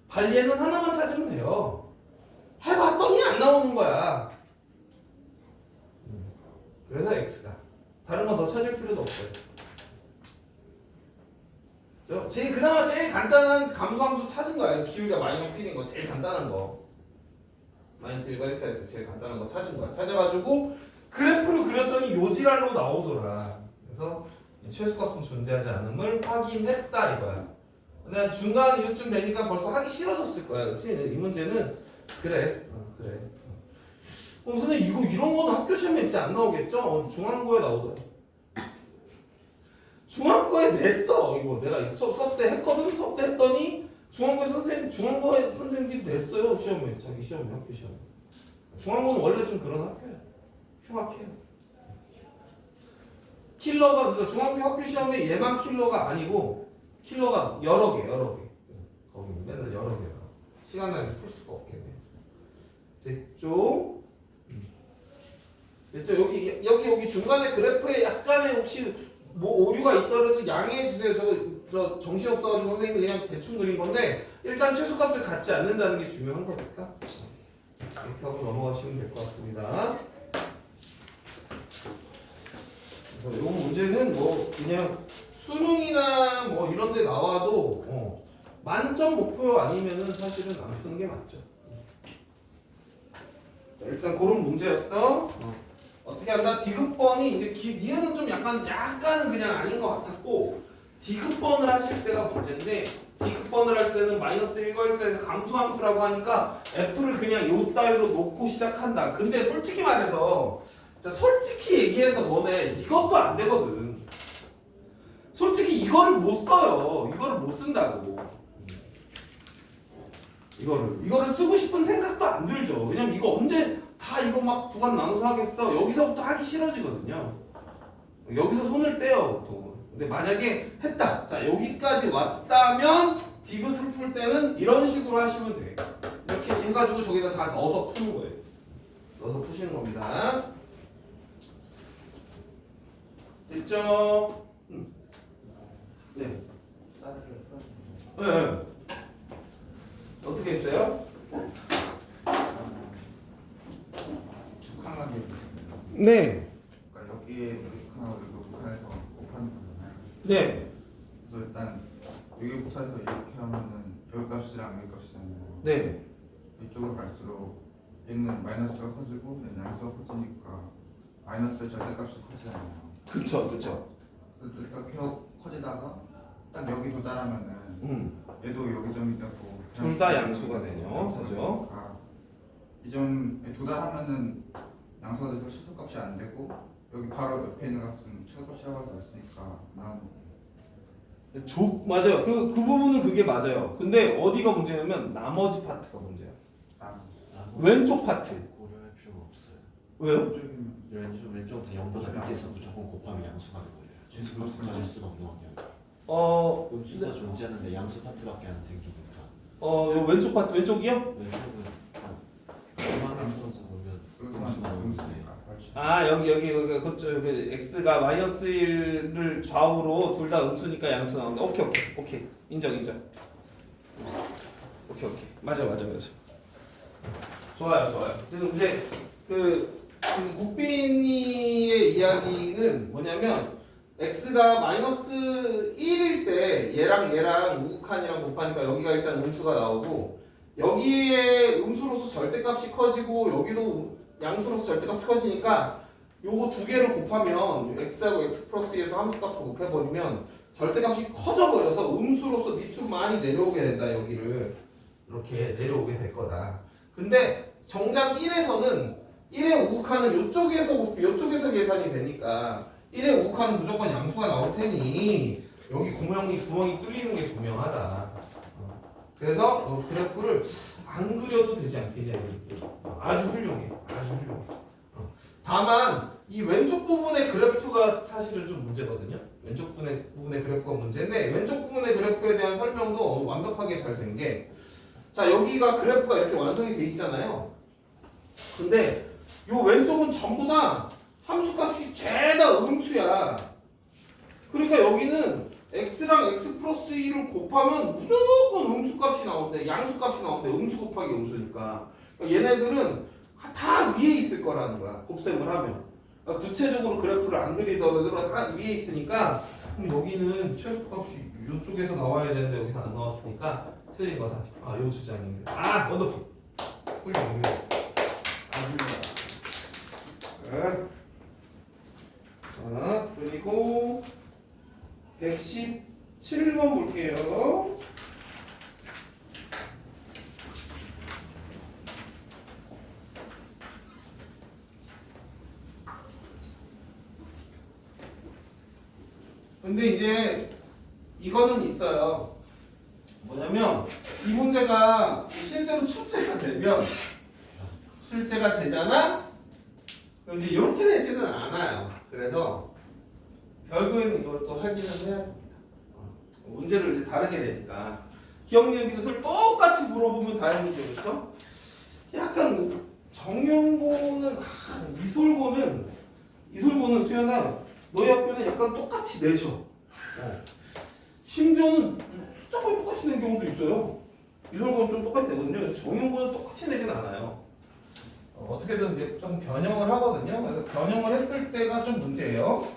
발리에는 하나만 찾으면 돼요. 해봤더니 안 나오는 거야. 그래서 x다. 다른 건 더 찾을 필요도 없어요. 그나마 제일 간단한 감소함수 찾은 거예요. 기울기가 마이너스 1인 거 제일 간단한 거. 마이너스 1과 1 사이에서 제일 간단한 거 찾은 거야. 찾아가지고 그래프를 그렸더니 요지랄로 나오더라. 그래서 최소값은 존재하지 않음을 확인했다 이거야. 근데 중간 이후쯤 되니까 벌써 하기 싫어졌을 거야. 그렇지? 이 문제는 그래. 그래. 그럼 선생님 이거 이런 거는 학교 시험에 있지 안 나오겠죠? 중앙고에 나오더라. 중앙고에 냈어. 이거 내가 수업 때 했거든. 수업 때 했더니 중앙고에 선생님들이 냈어요. 시험에 자기 시험에 학교 시험에. 중앙고는 원래 좀 그런 학교야. 흉악해요. 킬러가 그러니까 중학교 학교 시험에 얘만 킬러가 아니고 킬러가 여러 개. 거기 맨날 여러 개야. 시간 나면 풀 수가 없겠네. 됐죠? 됐죠? 여기 중간에 그래프에 약간의 혹시 뭐 오류가 있더라도 양해해 주세요. 저 정신 없어가지고 선생님이 그냥 대충 그린 건데 일단 최소값을 갖지 않는다는 게 중요한 거니까 이렇게 하고 넘어가시면 될 것 같습니다. 이 문제는 뭐 그냥 수능이나 뭐 이런 데 나와도 만점 목표 아니면은 사실은 안 푸는 게 맞죠. 자, 일단 그런 문제였어. 어떻게 한다? 디귿번이 이제 니은은 좀 약간은 그냥 아닌 것 같았고 디귿번을 하실 때가 문제인데 디귿번을 할 때는 마이너스 1과 1사에서 감소함수라고 하니까 F를 그냥 요 따위로 놓고 시작한다. 근데 솔직히 말해서 솔직히 얘기해서 너네 이것도 안 되거든. 솔직히 이거를 못 써요. 이거를 못 쓴다고. 이거를 쓰고 싶은 생각도 안 들죠. 왜냐면 이거 언제 다 이거 막 구간 나눠서 하겠어. 여기서부터 하기 싫어지거든요. 여기서 손을 떼요 보통. 근데 만약에 했다. 자 여기까지 왔다면 디귿을 풀 때는 이런 식으로 하시면 돼. 이렇게 해가지고 저기다 다 넣어서 푸는 거예요. 넣어서 푸시는 겁니다. 됐죠? 네. 네. 어떻게 했어요? 두 칸하게. 네. 그러니까 여기에 두 칸하고 여기 두 칸에서 곱하는 거잖아요. 네. 그래서 일단 여기부터 해서 이렇게 하면은 여기 값이랑 여기 값이잖아요. 네. 이쪽으로 갈수록 얘는 마이너스가 커지고 얘는 양수가 커지니까 마이너스의 절대값이 커지잖아요. 그쵸. 그래서 이렇게 커지다가 딱 여기 도달하면은 얘도 여기 점이 되고 둘 다 양수가 되네요. 그죠? 이 점에 도달하면은 양수가 돼서 최소값이 안 되고 여기 바로 옆에 있는 값은 최소값이라고 하고 있으니까 맞아요. 그 부분은 그게 맞아요. 근데 어디가 문제냐면 나머지 파트가 문제야. 왼쪽 파트. 고려할 필요가 없어요. 왜요? 왼쪽 다 0보다 밑에서 무조건 곱하면 양수가 되거든요. 최소값을 가질 수가 없는 환경. 음수가 존재하는데 양수 파트밖에 안 생기니까. 요 왼쪽 파트 왼쪽이요? 왼쪽은 중앙에서 잡으면 음수가 나오는데. 여기 그쪽 그 x가 마이너스 1을 좌우로 둘 다 음수니까 양수 나온다. 오케이. 인정. 오케이. 맞아. 좋아요. 지금 이제 그 국빈이의 이야기는 뭐냐면 x가 마이너스 1일 때 얘랑 우칸이랑 곱하니까 여기가 일단 음수가 나오고 여기에 음수로서 절대값이 커지고 여기도 양수로서 절대값이 커지니까 요거 두 개를 곱하면 x하고 x 플러스에서 함수값을 곱해버리면 절대값이 커져버려서 음수로서 밑으로 많이 내려오게 된다. 여기를 이렇게 내려오게 될 거다. 근데 정작 1에서는 1의 우칸은 요쪽에서 계산이 되니까 1의 우칸은 무조건 양수가 나올 테니 여기 구멍이 뚫리는 게 분명하다. 그래서 그래프를 안 그려도 되지 않겠냐. 아주 훌륭해. 다만 이 왼쪽 부분의 그래프가 사실은 좀 문제거든요. 왼쪽 부분의 그래프가 문제인데 왼쪽 부분의 그래프에 대한 설명도 완벽하게 잘 된 게 자 여기가 그래프가 이렇게 완성이 돼 있잖아요. 근데 요 왼쪽은 전부 다 함수값이 죄다 음수야. 그러니까 여기는 x랑 x 플러스 1을 곱하면 무조건 음수값이 나오는데 양수값이 나오는데 음수 곱하기 음수니까 그러니까 얘네들은 다 위에 있을 거라는 거야. 곱셈을 하면 그러니까 구체적으로 그래프를 안 그리더라도 다 위에 있으니까 그럼 여기는 최소값이 이쪽에서 나와야 되는데 여기서 안 나왔으니까 틀린 거다. 요 주장입니다. 원더풀. 훌륭합니다. 자, 그리고 117번 볼게요. 근데 이제 이거는 있어요. 뭐냐면 이 문제가 실제로 출제가 되잖아? 그럼 이제 이렇게 되지는 않아요. 그래서 결국에는 이것도 확인을 해야 됩니다. 문제를 이제 다르게 내니까 기억, 니은, 디귿을 똑같이 물어보면 다행이죠, 그렇죠? 약간 정명고는 이솔고는 수연아, 너희 학교는 약간 똑같이 내죠. 심지어는 숫자까지 똑같이 낸 경우도 있어요. 이솔고는 좀 똑같이 내거든요. 정명고는 똑같이 내진 않아요. 어떻게든 이제 좀 변형을 하거든요. 그래서 변형을 했을 때가 좀 문제예요.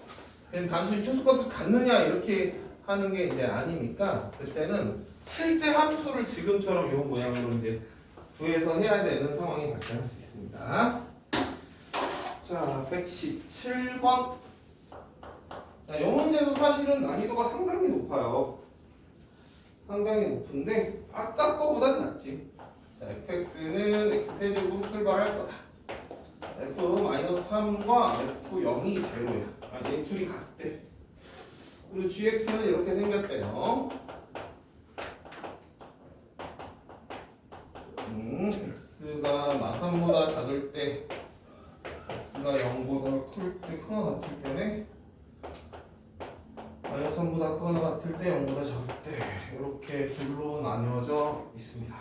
그냥 단순히 최소값을 갖느냐 이렇게 하는 게 이제 아니니까 그때는 실제 함수를 지금처럼 이 모양으로 이제 구해서 해야 되는 상황이 발생할 수 있습니다. 자, 117번. 자, 이 문제도 사실은 난이도가 상당히 높아요. 상당히 높은데 아까 거보단 낫지. 자, fx는 x세제곱으로 출발할 거다. f-3과 f0이 제로야. 얘 둘이 같대. 그리고 gx는 이렇게 생겼대요. x가 마삼보다 작을 때 x가 0보다 클 때 크거나 같을 때네 -3보다 크거나 같을 때 0보다 작을 때 이렇게 둘로 나뉘어져 있습니다.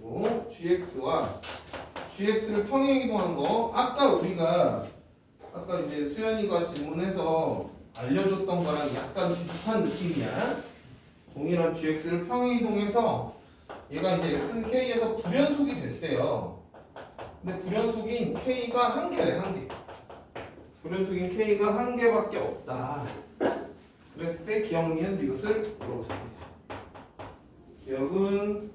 그리고 gx를 평행이동한 거 아까 이제 수연이가 질문해서 알려줬던 거랑 약간 비슷한 느낌이야. 동일한 gx를 평행이동해서 얘가 이제 x는 k에서 불연속이 됐대요. 근데 불연속인 k가 한 개래, 한 개. 불연속인 k가 한 개밖에 없다. 그랬을 때 기억, 니은, 디귿을 물어봤습니다. 기억은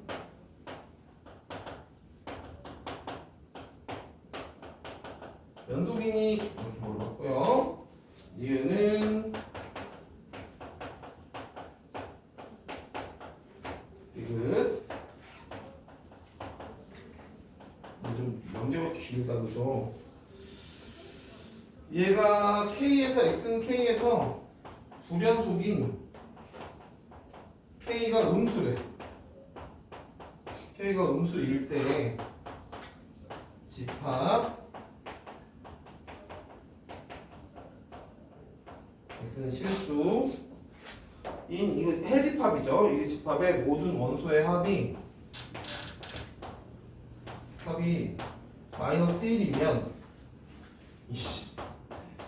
연속이니 이렇게 물어봤고요. 니은은 디귿. 좀 문제가 길다, 그죠? 얘가 k에서 x는 k에서 불연속인 k가 음수래. k가 음수일 때 집합 x는 실수인 이거 해집합이죠. 이 집합의 모든 원소의 합이 -1이면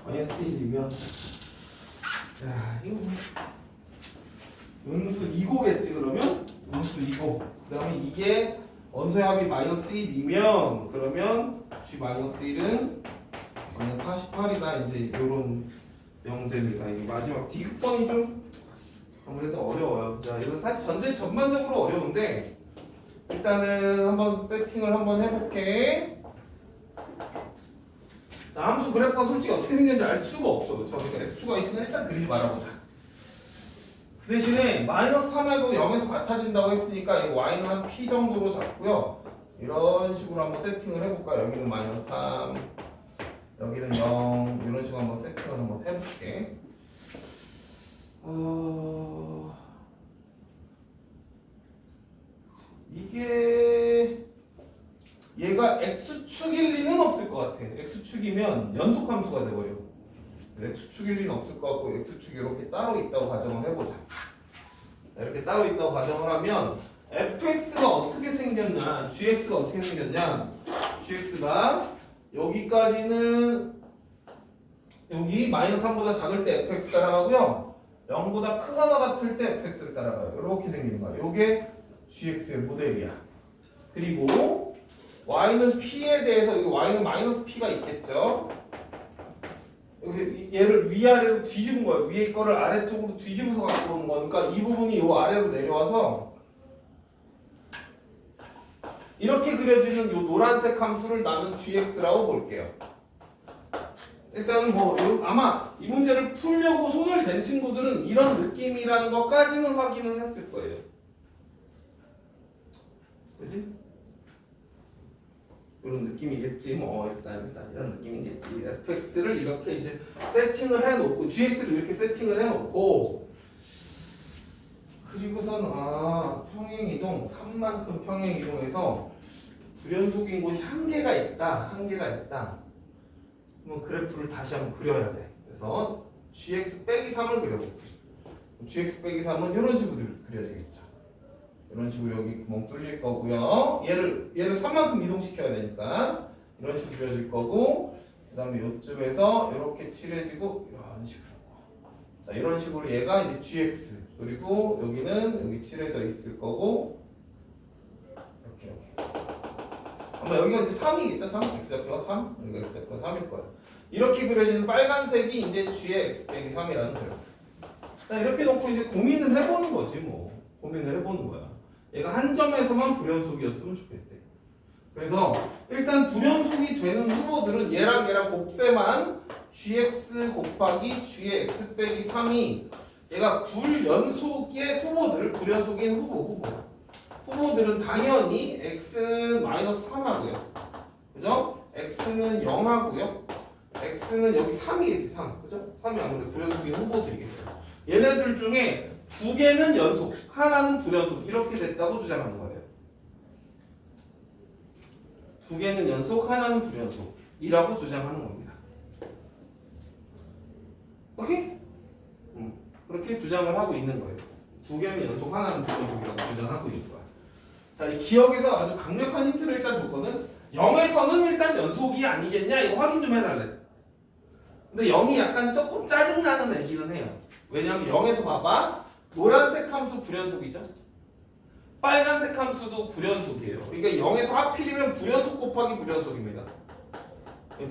-1이면 야 이거 음수 2고겠지. 그러면 음수 2고 그 다음에 이게 원소의 합이 -1이면 그러면 G-1은 -48이다. 이제 이런 명제입니다. 이 마지막 디귿번이 좀 아무래도 어려워요. 자, 이건 사실 전반적으로 어려운데 일단은 한번 세팅을 한번 해볼게. 자, 함수 그래프가 솔직히 어떻게 생겼는지 알 수가 없죠. 그렇죠? 그러니까 x축과 y축은 일단 그리지 말아보자. 그 대신에 -3하고 0에서 같아진다고 했으니까 이 y는 한 p 정도로 잡고요. 이런 식으로 한번 세팅을 해볼까. 여기는 -3, 여기는 0 이런 식으로 한번 세팅을 한번 해볼게. 이게 얘가 x축일 리는 없을 것 같아. x축이면 연속함수가 돼버려. x축일 리는 없을 것 같고 x축이 이렇게 따로 있다고 가정을 해보자. 자, 이렇게 따로 있다고 가정을 하면 fx가 어떻게 생겼냐, gx가 어떻게 생겼냐. gx가 여기까지는 여기 -3보다 작을 때 fx 따라가고요. 0보다 크거나 같을 때 fx를 따라가요. 이렇게 생기는 거야. 이게 gx의 모델이야. 그리고 y는 p에 대해서 이 y는 -p가 있겠죠. 여기 얘를 위아래로 뒤집은 거예요. 위에 거를 아래쪽으로 뒤집어서 갖고 오는 거니까 이 부분이 요 아래로 내려와서 이렇게 그려지는 요 노란색 함수를 나는 gx라고 볼게요. 일단 뭐 아마 이 문제를 풀려고 손을 댄 친구들은 이런 느낌이라는 것까지는 확인은 했을 거예요. 그지? 이런 느낌이겠지. 뭐 일단 이런 느낌이겠지. fx를 이렇게 이제 세팅을 해놓고 gx를 이렇게 세팅을 해놓고 그리고선 평행이동 3만큼 평행이동해서 불연속인 곳이 한 개가 있다. 그럼 그래프를 다시 한번 그려야 돼. 그래서 gx 빼기 3을 그려볼게. gx 빼기 3은 이런 식으로 그려지겠죠. 이런 식으로 여기 구멍 뚫릴 거고요. 얘를 3만큼 이동시켜야 되니까 이런 식으로 그려질 거고, 그 다음에 이쪽에서 이렇게 칠해지고 이런 식으로. 자, 이런 식으로 얘가 이제 gx, 그리고 여기는 여기 칠해져 있을 거고, 이렇게. 아마 여기가 이제 3이겠죠? 3? x좌표가 3? 여기가 x좌표가 3일 거야. 이렇게 그려지는 빨간색이 이제 g의 x 빼기 3이라는 그래프. 자, 이렇게 놓고 이제 고민을 해보는 거지 뭐. 고민을 해보는 거야. 얘가 한 점에서만 불연속이었으면 좋겠대. 그래서 일단 불연속이 되는 후보들은 얘랑 곱셈한 gx 곱하기 g의 x 빼기 3이 얘가 불연속의 후보들, 불연속인 후보들은 당연히 x는 마이너스 3하고요. 그죠? x는 0하고요. x는 여기 3이겠지, 3. 그죠? 3이 아무래도 불연속인 후보들이겠죠. 얘네들 중에 두 개는 연속, 하나는 불연속, 이렇게 됐다고 주장하는 거예요. 두 개는 연속, 하나는 불연속이라고 주장하는 겁니다. 오케이? 그렇게 주장을 하고 있는 거예요. 두 개는 연속, 하나는 불연속이라고 주장하고 있는 거야. 자, 이 기억에서 아주 강력한 힌트를 일단 줬거든. 0에서는 일단 연속이 아니겠냐? 이거 확인 좀 해달래. 근데 0이 약간 조금 짜증나는 애기는 해요. 왜냐면 0에서 봐봐. 노란색 함수 불연속이죠. 빨간색 함수도 불연속이에요. 그러니까 0에서 하필이면 불연속 곱하기 불연속입니다.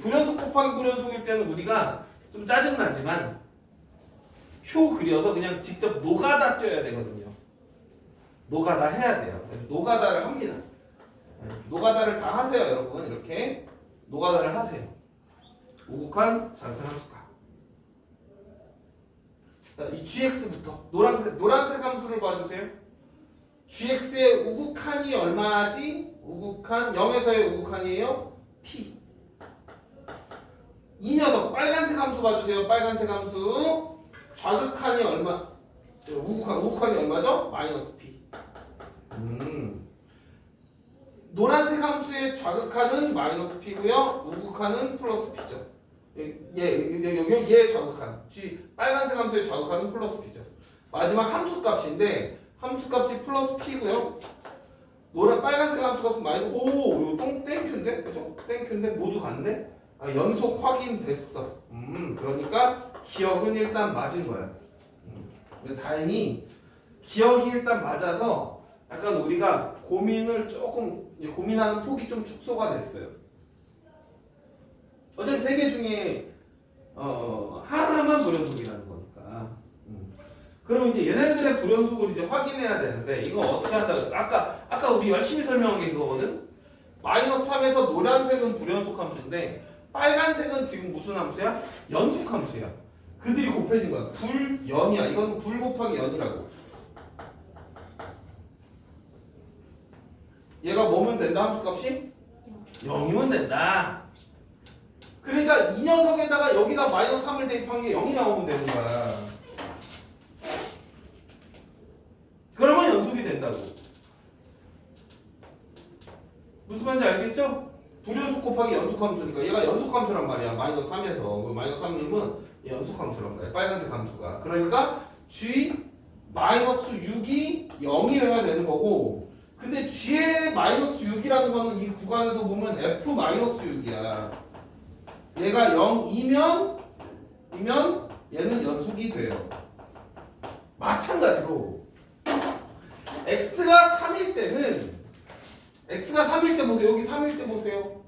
불연속 곱하기 불연속일 때는 우리가 좀 짜증나지만 표 그려서 그냥 직접 노가다 떼야 되거든요. 노가다 해야 돼요. 그래서 노가다를 합니다. 노가다를 다 하세요, 여러분. 이렇게 노가다를 하세요. 우극한 작은 함수가. 자, 이 gx부터 노란색 함수를 봐주세요. gx의 우극한이 얼마지? 우극한 0에서의 우극한이에요. p. 이 녀석 빨간색 함수 봐주세요. 빨간색 함수 좌극한이 얼마? 우극한이 얼마죠? 마이너스 p. 노란색 함수의 좌극한은 마이너스 p고요. 우극한은 플러스 p죠. 얘 좌극한. 빨간색 함수의 좌극한은 플러스 p죠. 마지막 함수값인데 함수값이 플러스 p고요. 빨간색 함수값은 마이너스. 오, 이거 땡큐인데, 그죠? 땡큐인데 모두 같네. 연속 확인됐어. 그러니까 기억은 일단 맞은 거야. 다행히 기억이 일단 맞아서 약간 우리가 고민하는 폭이 좀 축소가 됐어요. 어차피 세 개 중에 하나만 불연속이라는 거니까. 그럼 이제 얘네들의 불연속을 이제 확인해야 되는데 이거 어떻게 한다 그랬어? 아까 우리 열심히 설명한 게 그거거든. 마이너스 3에서 노란색은 불연속 함수인데 빨간색은 지금 무슨 함수야? 연속 함수야. 그들이 곱해진 거야. 불연이야. 이건 불 곱하기 연이라고. 얘가 뭐면 된다? 함수값이? 0이면 된다. 그러니까 이 녀석에다가 여기다 마이너스 3을 대입한 게 0이 나오면 되는 거야. 그러면 연속이 된다고. 무슨 말인지 알겠죠? 불연속 곱하기 연속 함수니까 얘가 연속 함수란 말이야. 마이너스 3에서. 마이너스 3이면 연속 함수란 말이야. 빨간색 함수가. 그러니까 g 마이너스 6이 0이어야 되는 거고, 근데 g의 마이너스 6이라는 거는 이 구간에서 보면 f 마이너스 6이야. 얘가 0이면 얘는 연속이 돼요. 마찬가지로 x가 3일 때 보세요. 여기 3일 때 보세요.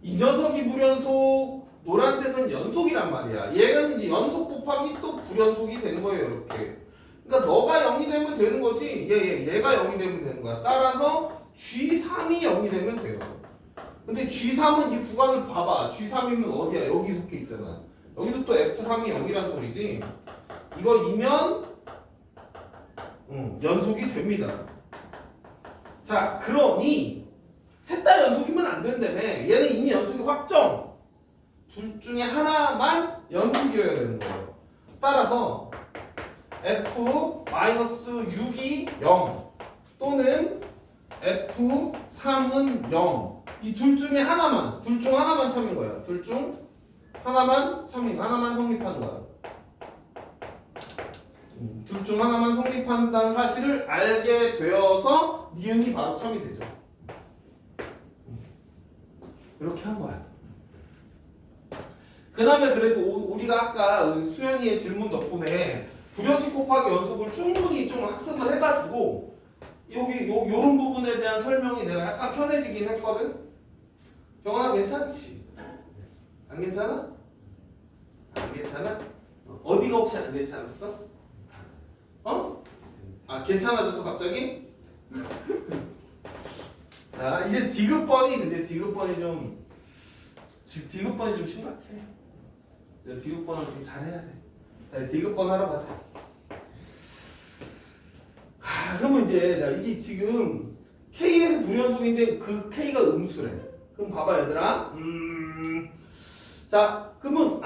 이 녀석이 불연속, 노란색은 연속이란 말이야. 얘는 이제 연속 곱하기 또 불연속이 되는 거예요. 이렇게. 그러니까 너가 0이 되면 되는 거지. 얘가 0이 되면 되는 거야. 따라서 G3이 0이 되면 돼요. 근데 G3은 이 구간을 봐봐. G3이면 어디야? 여기 속해 있잖아. 여기도 또 F3이 0이란 소리지. 이거 연속이 됩니다. 자, 그러니 셋 다 연속이면 안 안 된다며. 얘는 이미 연속이 확정. 둘 중에 하나만 연속이어야 되는 거예요. 따라서 F-6이 0 또는 F3은 0. 이 둘 중에 하나만, 둘 중 하나만 참인 거야. 둘 중 하나만 성립하는 거야. 둘 중 하나만 성립한다는 사실을 알게 되어서 니은이 바로 참이 되죠. 이렇게 한 거야. 그 다음에 그래도 우리가 아까 수연이의 질문 덕분에 불연속 곱하기 연속을 충분히 좀 학습을 해가지고 요런 부분에 대한 설명이 내가 약간 편해지긴 했거든. 경원아 괜찮지? 안 괜찮아? 안 괜찮아? 어디가 혹시 안 괜찮았어? 어? 아 괜찮아졌어 갑자기? 자 이제 디귿번이 근데 디귿번이 좀 심각해. 디귿번을 좀 잘해야 돼. 자 디귿번 하러 가자. 그러면 이제 자 이게 지금 K에서 불연속인데 그 K가 음수래. 그럼 봐봐 얘들아. 자 그러면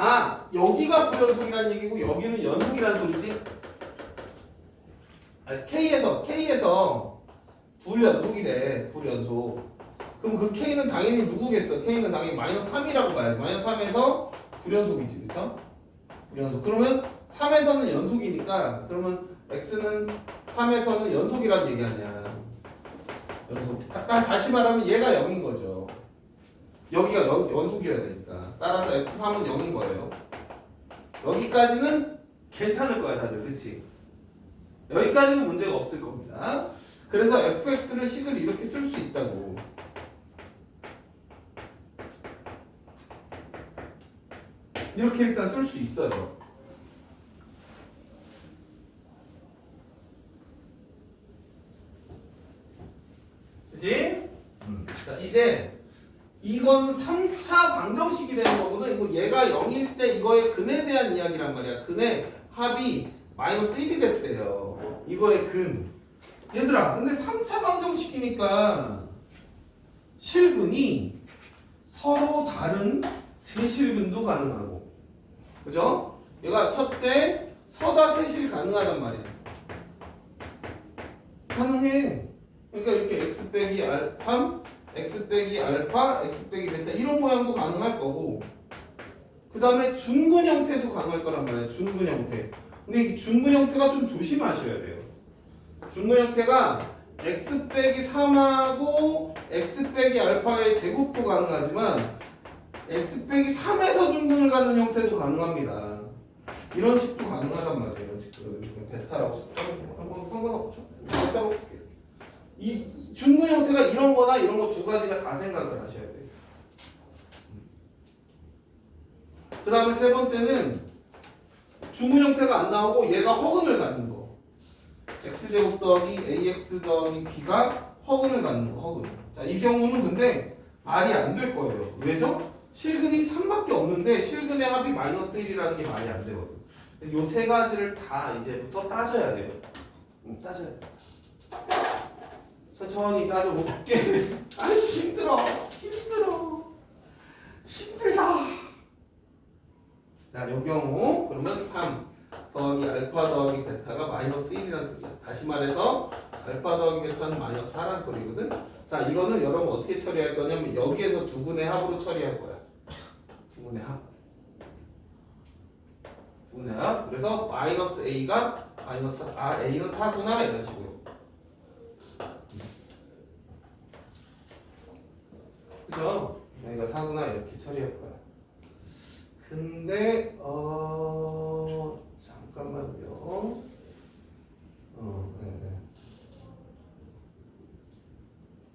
여기가 불연속이라는 얘기고 여기는 연속이라는 소리지. K에서 불연속이래. 불연속. 그럼 그 K는 당연히 누구겠어? K는 당연히 -3이라고 봐야지. -3에서 불연속이지. 그쵸? 불연속. 그러면 3에서는 연속이니까 그러면 X는 3에서는 연속이라는 얘기 아니야. 연속. 다시 말하면 얘가 0인 거죠. 여기가 연속이어야 되니까. 따라서 F3은 0인 거예요. 여기까지는 괜찮을 거야 다들. 그치? 여기까지는 문제가 없을 겁니다. 그래서 fx를 식을 이렇게 쓸 수 있다고. 이렇게 일단 쓸 수 있어요. 그치? 자, 이제 이건 3차 방정식이 되는 거거든. 이거 얘가 0일 때 이거의 근에 대한 이야기란 말이야. 근의 합이 -1이 됐대요. 이거의 근. 얘들아, 근데 3차 방정식이니까 실근이 서로 다른 세실근도 가능하고, 그죠? 얘가 첫째 서다 세실 가능하단 말이야. 가능해. 그러니까 이렇게 x 빼기 3, x 빼기 알파, x 빼기 베타 이런 모양도 가능할 거고, 그 다음에 중근 형태도 가능할 거란 말이야. 중근 형태. 근데 이 중근 형태가 좀 조심하셔야 돼요. 중근 형태가 x 빼기 3하고 x 빼기 알파의 제곱도 가능하지만 x 빼기 3에서 중근을 갖는 형태도 가능합니다. 이런 식도 가능하단 말이에요. 지금 베타라고 한번 상관없죠. 베타라고 쓸게요. 이 중근 형태가 이런 거나 이런 거 두 가지가 다 생각을 하셔야 돼요. 그 다음에 세 번째는 중근 형태가 안 나오고 얘가 허근을 갖는 거. x제곱 더하기 ax 더하기 b가 허근을 갖는 거. 허근. 자, 이 경우는 근데 말이 안 될 거예요. 왜죠? 실근이 3밖에 없는데 실근의 합이 -1이라는 게 말이 안 되거든. 요 세 가지를 다 이제부터 따져야 돼요. 따져야 돼. 천천히 따져볼게. 아유 힘들어. 힘들다. 자, 요 경우 그러면 3 더하기 알파 더하기 베타가 -1이라는 소리야. 다시 말해서 알파 더하기 베타는 -4라는 소리거든. 자, 이거는 여러분 어떻게 처리할 거냐면 여기에서 두근의 합으로 처리할 거야. 두근의 합. 두근의 합. 그래서 -a가 a는 4구나 이런 식으로. 그죠? 여기가 4구나 이렇게 처리할 거야. 근데 잠깐만요. 네.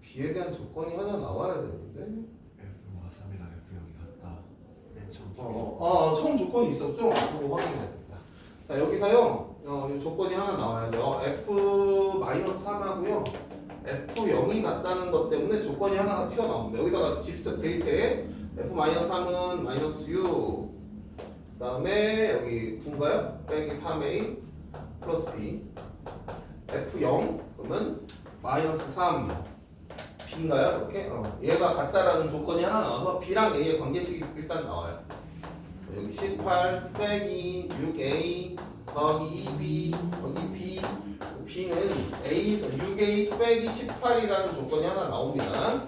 B에 대한 조건이 하나 나와야 되는데. F와 3이랑 F0이 같다. 맨 처음 처음 조건이 있었죠? 그거 확인해야 된다. 자, 여기서요. 이 조건이 하나 나와야 돼요. F-3하고요. F0이 같다는 것 때문에 조건이 하나가 튀어나옵니다. 여기다가 직접 대입해. F-3은 -U. 그 다음에 여기 9인가요? 빼기 3A 플러스 B. F0 그러면 -3 B B인가요? 이렇게? 얘가 같다라는 조건이 하나 나와서 B랑 A의 관계식이 일단 나와요. 여기 18 빼기 6A 더하기 2B 여기 B B는 A 6A 빼기 18이라는 조건이 하나 나옵니다.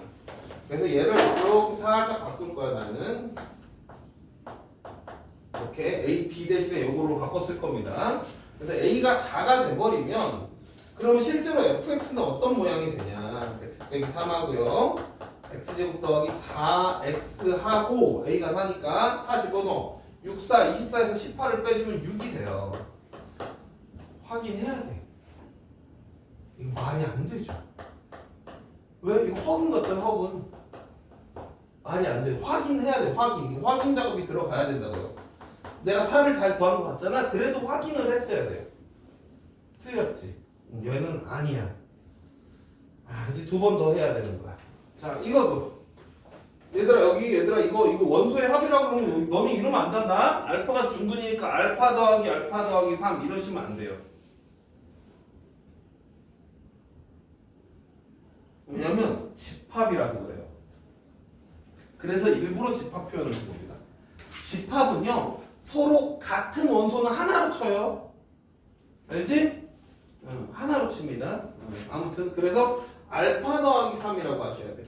그래서 얘를 이렇게 살짝 바꿀 거야 나는. 이렇게 A, B 대신에 요거로 바꿨을 겁니다. 그래서 A가 4가 돼버리면 그러면 실제로 fx는 어떤 모양이 되냐? x 빼기 3하고요. x제곱 더하기 4x하고 A가 4니까 4 집어넣어. 6, 4, 24에서 18을 빼주면 6이 돼요. 확인해야 돼. 이거 말이 안 되죠. 왜? 이거 허근 같잖아, 허근. 말이 안 돼. 확인해야 돼, 확인. 확인 작업이 들어가야 된다고요. 내가 4를 잘 구한 것 같잖아? 그래도 확인을 했어야 돼. 틀렸지? 얘는 아니야. 이제 두 번 더 해야 되는 거야. 자, 이거도. 얘들아 이거 원소의 합이라고 그러면 너는 이러면 안 된다. 알파가 중근이니까 알파 더하기 3 이러시면 안 돼요. 왜냐면 집합이라서 그래요. 그래서 일부러 집합 표현을 씁니다. 집합은요 서로 같은 원소는 하나로 쳐요. 알지? 하나로 칩니다. 아무튼 그래서 알파 더하기 3이라고 하셔야 돼.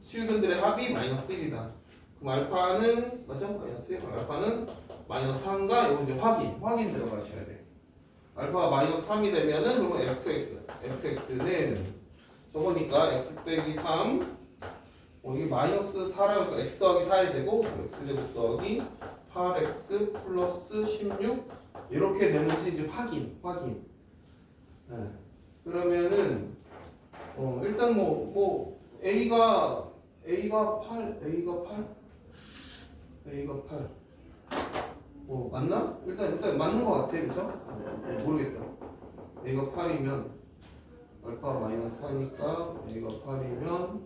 실근들의 합이 마이너스 1이다. 그럼 알파는 맞죠? 마이너스 1. 알파는 마이너스 3과 이거 이제 확인 들어가셔야 돼. 알파가 마이너스 3이 되면은 그러면 fx는 저거니까 x 빼기 3 이게 마이너스 4라고 x 더하기 4의 제곱 x제곱 더하기 8x 플러스 16 이렇게 되는지 이제 확인. 네. 그러면은 일단 뭐 A가 8 맞나? 일단 맞는 것 같아, 그쵸? 모르겠다. A가 8이면 알파 마이너스 4니까 A가 8이면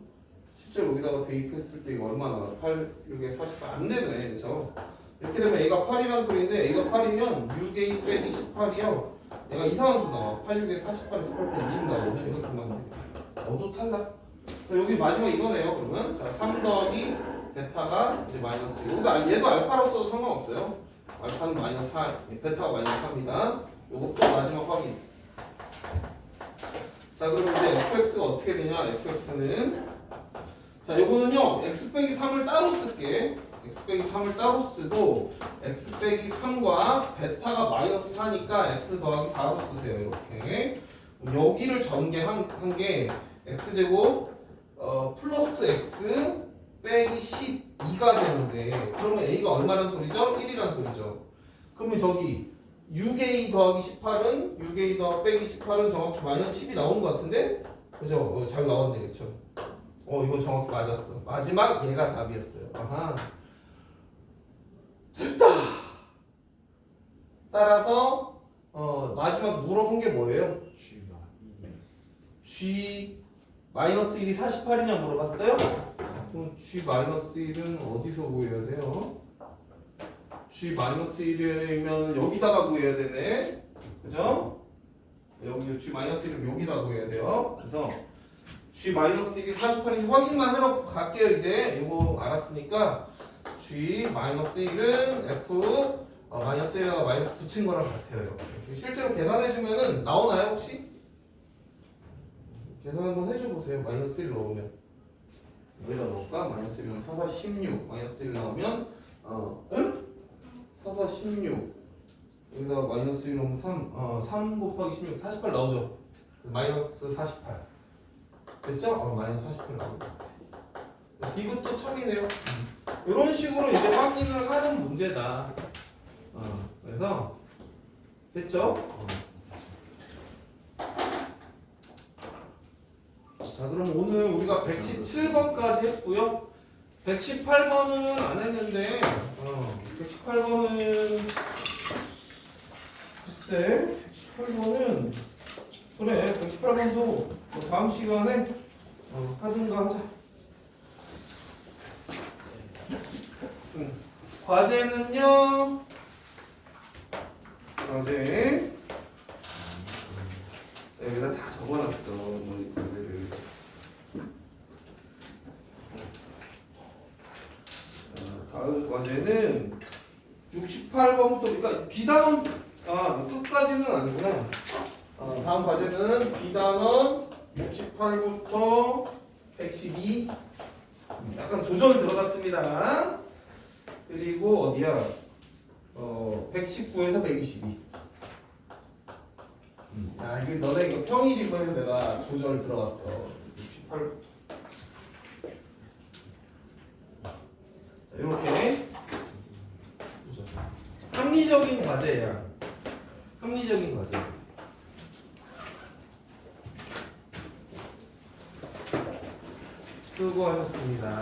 실제로 여기다가 대입했을 때 이거 얼마나 8, 6에 48 안 되네, 그쵸? 이렇게 되면 A가 8이라는 소리인데 A가 8이면 6A 빼기 18이요. 얘가 이상한 수 나와. 8, 6에 48에서 8, 20 나오면 이거 그만 돼. 너도 탈락. 자, 여기 마지막 이거네요. 그러면 자, 3 더하기 베타가 이제 마이너스 1. 근데 얘도 알파로 써도 상관없어요. 알파는 마이너스 4, 베타가 마이너스 3이다. 요것도 마지막 확인. 자, 그럼 이제 fx가 어떻게 되냐? fx는 자, 요거는요. x 빼기 3을 따로 쓸게. x 빼기 3을 따로 쓰도 x 빼기 3과 베타가 마이너스 4니까 x 더하기 4로 쓰세요. 이렇게. 여기를 전개한 게 x제곱 플러스 x 빼기 12가 되는데 그러면 a가 얼마란 소리죠? 1이란 소리죠. 그러면 저기 6a 더하기 18은 6a 더하기 빼기 18은 정확히 마이너스 10이 나온 것 같은데? 그죠? 잘 나왔네, 그쵸? 이거 정확히 맞았어. 마지막 얘가 답이었어요. 아하. 됐다! 따라서 마지막 물어본 게 뭐예요? G 마이너스 1이 48이냐 물어봤어요? 그럼 G 마이너스 1은 어디서 구해야 돼요? G 마이너스 1이면 여기다가 구해야 되네. 그죠? 여기 G 마이너스 1은 여기다 구해야 돼요. 그래서 G 마이너스 1이 48인지 확인만 하러 갈게요. 이제 이거 알았으니까 G 마이너스 1은 F 마이너스 1에다가 마이너스 붙인 거랑 같아요. 이렇게. 실제로 계산해주면은 나오나요 혹시? 계산 한번 해줘보세요. 마이너스 1 넣으면 여기다 넣을까? 마이너스 1은 4, 4, 16 마이너스 1 나오면 4, 4, 16 여기다가 마이너스 1 넣으면 3 곱하기 16 48 나오죠? 마이너스 48 됐죠? 마이너스 48 나올 것 같아. 디귿도 참이네요. 이런 식으로 이제 확인을 하는 문제다. 그래서 됐죠? 자, 그럼 오늘 우리가 117번까지 했고요. 118번은 안 했는데 118번은 글쎄 118번은 그래 118번도 다음 시간에 하든가 하자. 과제는요. 과제 여기다 다 적어놨어. 뭐 과제를 과제는 68번부터 그러니까 비단원 끝까지는 아니구나. 다음 과제는 비단원 68부터 112 약간 조절 들어갔습니다. 그리고 어디야? 119에서 122. 야, 이게 너네 이거 평일이고 해서 내가 조절 들어갔어. 68부터. 이렇게 합리적인 과제야. 합리적인 과제. 수고하셨습니다.